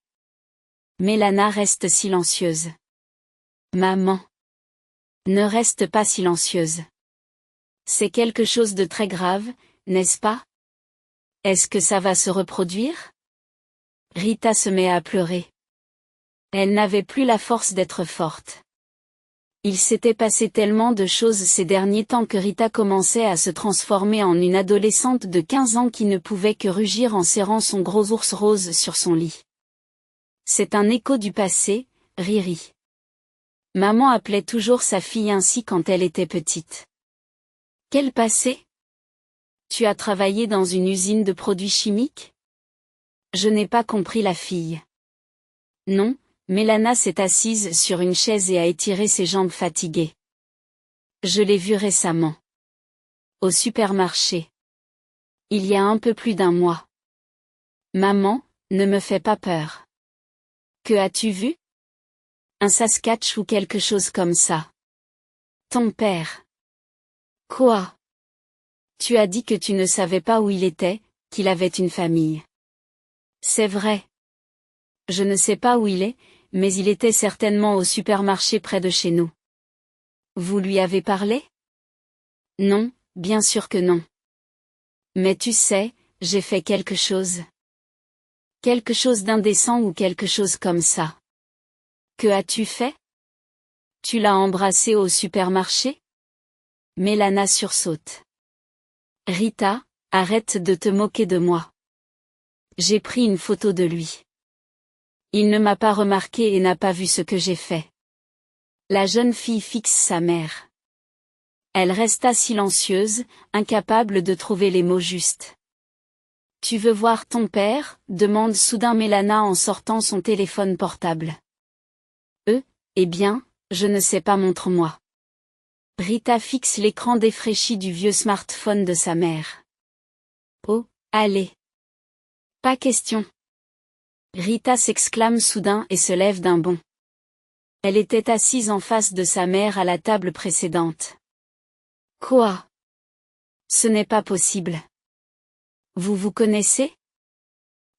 Mélana reste silencieuse. Maman. Ne reste pas silencieuse. C'est quelque chose de très grave, n'est-ce pas? Est-ce que ça va se reproduire? Rita se met à pleurer. Elle n'avait plus la force d'être forte. Il s'était passé tellement de choses ces derniers temps que Rita commençait à se transformer en une adolescente de 15 ans qui ne pouvait que rugir en serrant son gros ours rose sur son lit. C'est un écho du passé, Riri. Maman appelait toujours sa fille ainsi quand elle était petite. Quel passé? Tu as travaillé dans une usine de produits chimiques? Je n'ai pas compris la fille. Non, Mélana s'est assise sur une chaise et a étiré ses jambes fatiguées. Je l'ai vue récemment. Au supermarché. Il y a un peu plus d'un mois. Maman, ne me fais pas peur. Que as-tu vu? Un Sasquatch ou quelque chose comme ça. Ton père. Quoi? Tu as dit que tu ne savais pas où il était, qu'il avait une famille. C'est vrai. Je ne sais pas où il est, mais il était certainement au supermarché près de chez nous. Vous lui avez parlé? Non, bien sûr que non. Mais tu sais, j'ai fait quelque chose. Quelque chose d'indécent ou quelque chose comme ça. Que as-tu fait? Tu l'as embrassé au supermarché? Mélana sursaute. Rita, arrête de te moquer de moi. J'ai pris une photo de lui. Il ne m'a pas remarqué et n'a pas vu ce que j'ai fait. La jeune fille fixe sa mère. Elle resta silencieuse, incapable de trouver les mots justes. Tu veux voir ton père? Demande soudain Mélana en sortant son téléphone portable. Eh bien, je ne sais pas, montre-moi. Rita fixe l'écran défraîchi du vieux smartphone de sa mère. Oh, allez. Pas question. Rita s'exclame soudain et se lève d'un bond. Elle était assise en face de sa mère à la table précédente. Quoi? Ce n'est pas possible. Vous vous connaissez?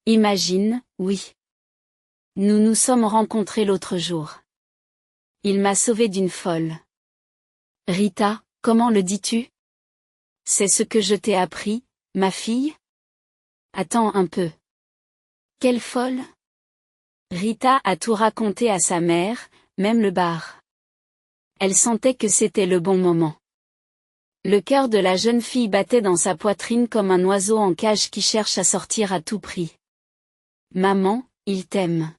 Imagine, oui. Nous nous sommes rencontrés l'autre jour. Il m'a sauvée d'une folle. Rita, comment le dis-tu? C'est ce que je t'ai appris, ma fille? Attends un peu. Quelle folle? Rita a tout raconté à sa mère, même le bar. Elle sentait que c'était le bon moment. Le cœur de la jeune fille battait dans sa poitrine comme un oiseau en cage qui cherche à sortir à tout prix. Maman, il t'aime.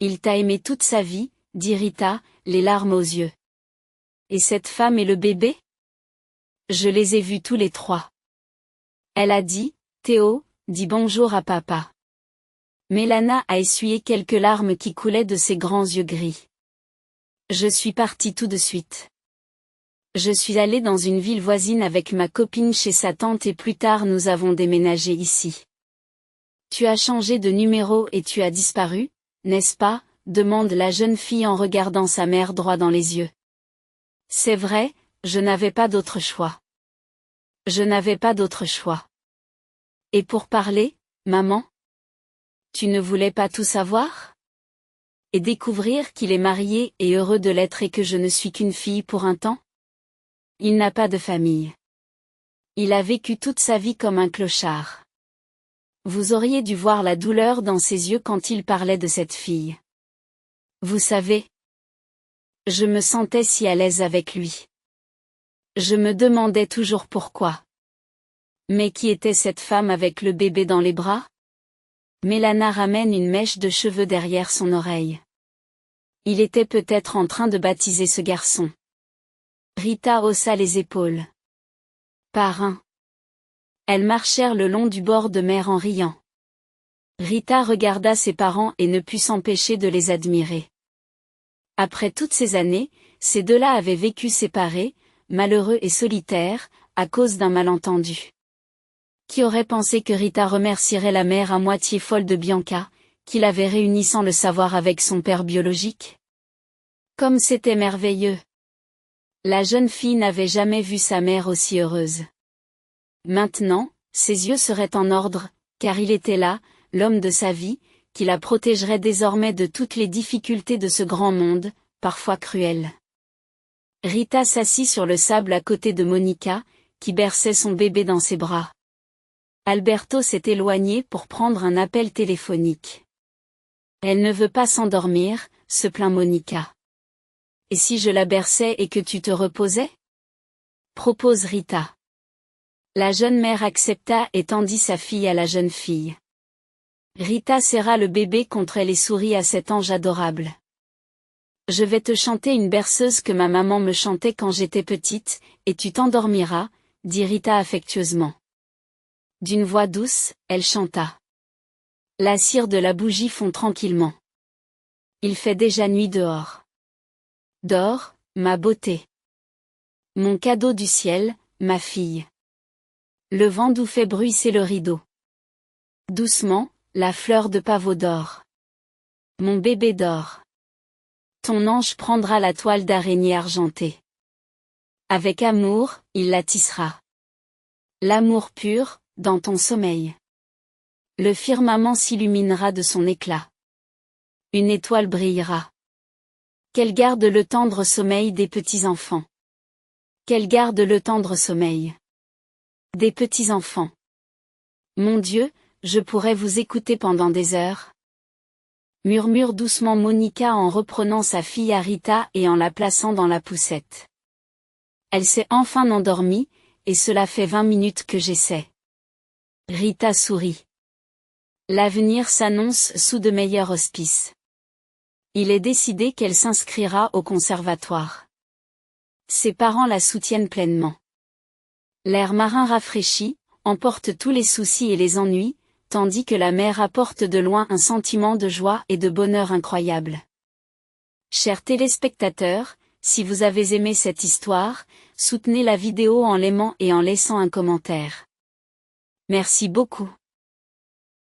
Il t'a aimé toute sa vie, dit Rita, les larmes aux yeux. Et cette femme et le bébé? Je les ai vus tous les trois. Elle a dit, Théo, dis bonjour à papa. Mélana a essuyé quelques larmes qui coulaient de ses grands yeux gris. Je suis partie tout de suite. Je suis allée dans une ville voisine avec ma copine chez sa tante et plus tard nous avons déménagé ici. Tu as changé de numéro et tu as disparu, n'est-ce pas? Demande la jeune fille en regardant sa mère droit dans les yeux. C'est vrai, je n'avais pas d'autre choix. Je n'avais pas d'autre choix. Et pour parler, maman? Tu ne voulais pas tout savoir? Et découvrir qu'il est marié et heureux de l'être et que je ne suis qu'une fille pour un temps? Il n'a pas de famille. Il a vécu toute sa vie comme un clochard. Vous auriez dû voir la douleur dans ses yeux quand il parlait de cette fille. Vous savez, je me sentais si à l'aise avec lui. Je me demandais toujours pourquoi. Mais qui était cette femme avec le bébé dans les bras? Mélana ramène une mèche de cheveux derrière son oreille. Il était peut-être en train de baptiser ce garçon. Rita haussa les épaules. Parrain. Elles marchèrent le long du bord de mer en riant. Rita regarda ses parents et ne put s'empêcher de les admirer. Après toutes ces années, ces deux-là avaient vécu séparés, malheureux et solitaires, à cause d'un malentendu. Qui aurait pensé que Rita remercierait la mère à moitié folle de Bianca, qui l'avait réunie sans le savoir avec son père biologique? Comme c'était merveilleux! La jeune fille n'avait jamais vu sa mère aussi heureuse. Maintenant, ses yeux seraient en ordre, car il était là, l'homme de sa vie, qui la protégerait désormais de toutes les difficultés de ce grand monde, parfois cruel. Rita s'assit sur le sable à côté de Monica, qui berçait son bébé dans ses bras. Alberto s'est éloigné pour prendre un appel téléphonique. Elle ne veut pas s'endormir, se plaint Monica. Et si je la berçais et que tu te reposais? Propose Rita. La jeune mère accepta et tendit sa fille à la jeune fille. Rita serra le bébé contre elle et sourit à cet ange adorable. Je vais te chanter une berceuse que ma maman me chantait quand j'étais petite, et tu t'endormiras, dit Rita affectueusement. D'une voix douce, elle chanta. La cire de la bougie fond tranquillement. Il fait déjà nuit dehors. Dors, ma beauté. Mon cadeau du ciel, ma fille. Le vent doux fait bruisser le rideau. Doucement, la fleur de pavot dort. Mon bébé dort. Ton ange prendra la toile d'araignée argentée. Avec amour, il la tissera. L'amour pur, dans ton sommeil. Le firmament s'illuminera de son éclat. Une étoile brillera. Qu'elle garde le tendre sommeil des petits-enfants. Qu'elle garde le tendre sommeil des petits-enfants. Mon Dieu, je pourrais vous écouter pendant des heures. Murmure doucement Monica en reprenant sa fille à Rita et en la plaçant dans la poussette. Elle s'est enfin endormie, et cela fait 20 minutes que j'essaie. Rita sourit. L'avenir s'annonce sous de meilleurs auspices. Il est décidé qu'elle s'inscrira au conservatoire. Ses parents la soutiennent pleinement. L'air marin rafraîchi, emporte tous les soucis et les ennuis, tandis que la mer apporte de loin un sentiment de joie et de bonheur incroyable. Chers téléspectateurs, si vous avez aimé cette histoire, soutenez la vidéo en l'aimant et en laissant un commentaire. Merci beaucoup.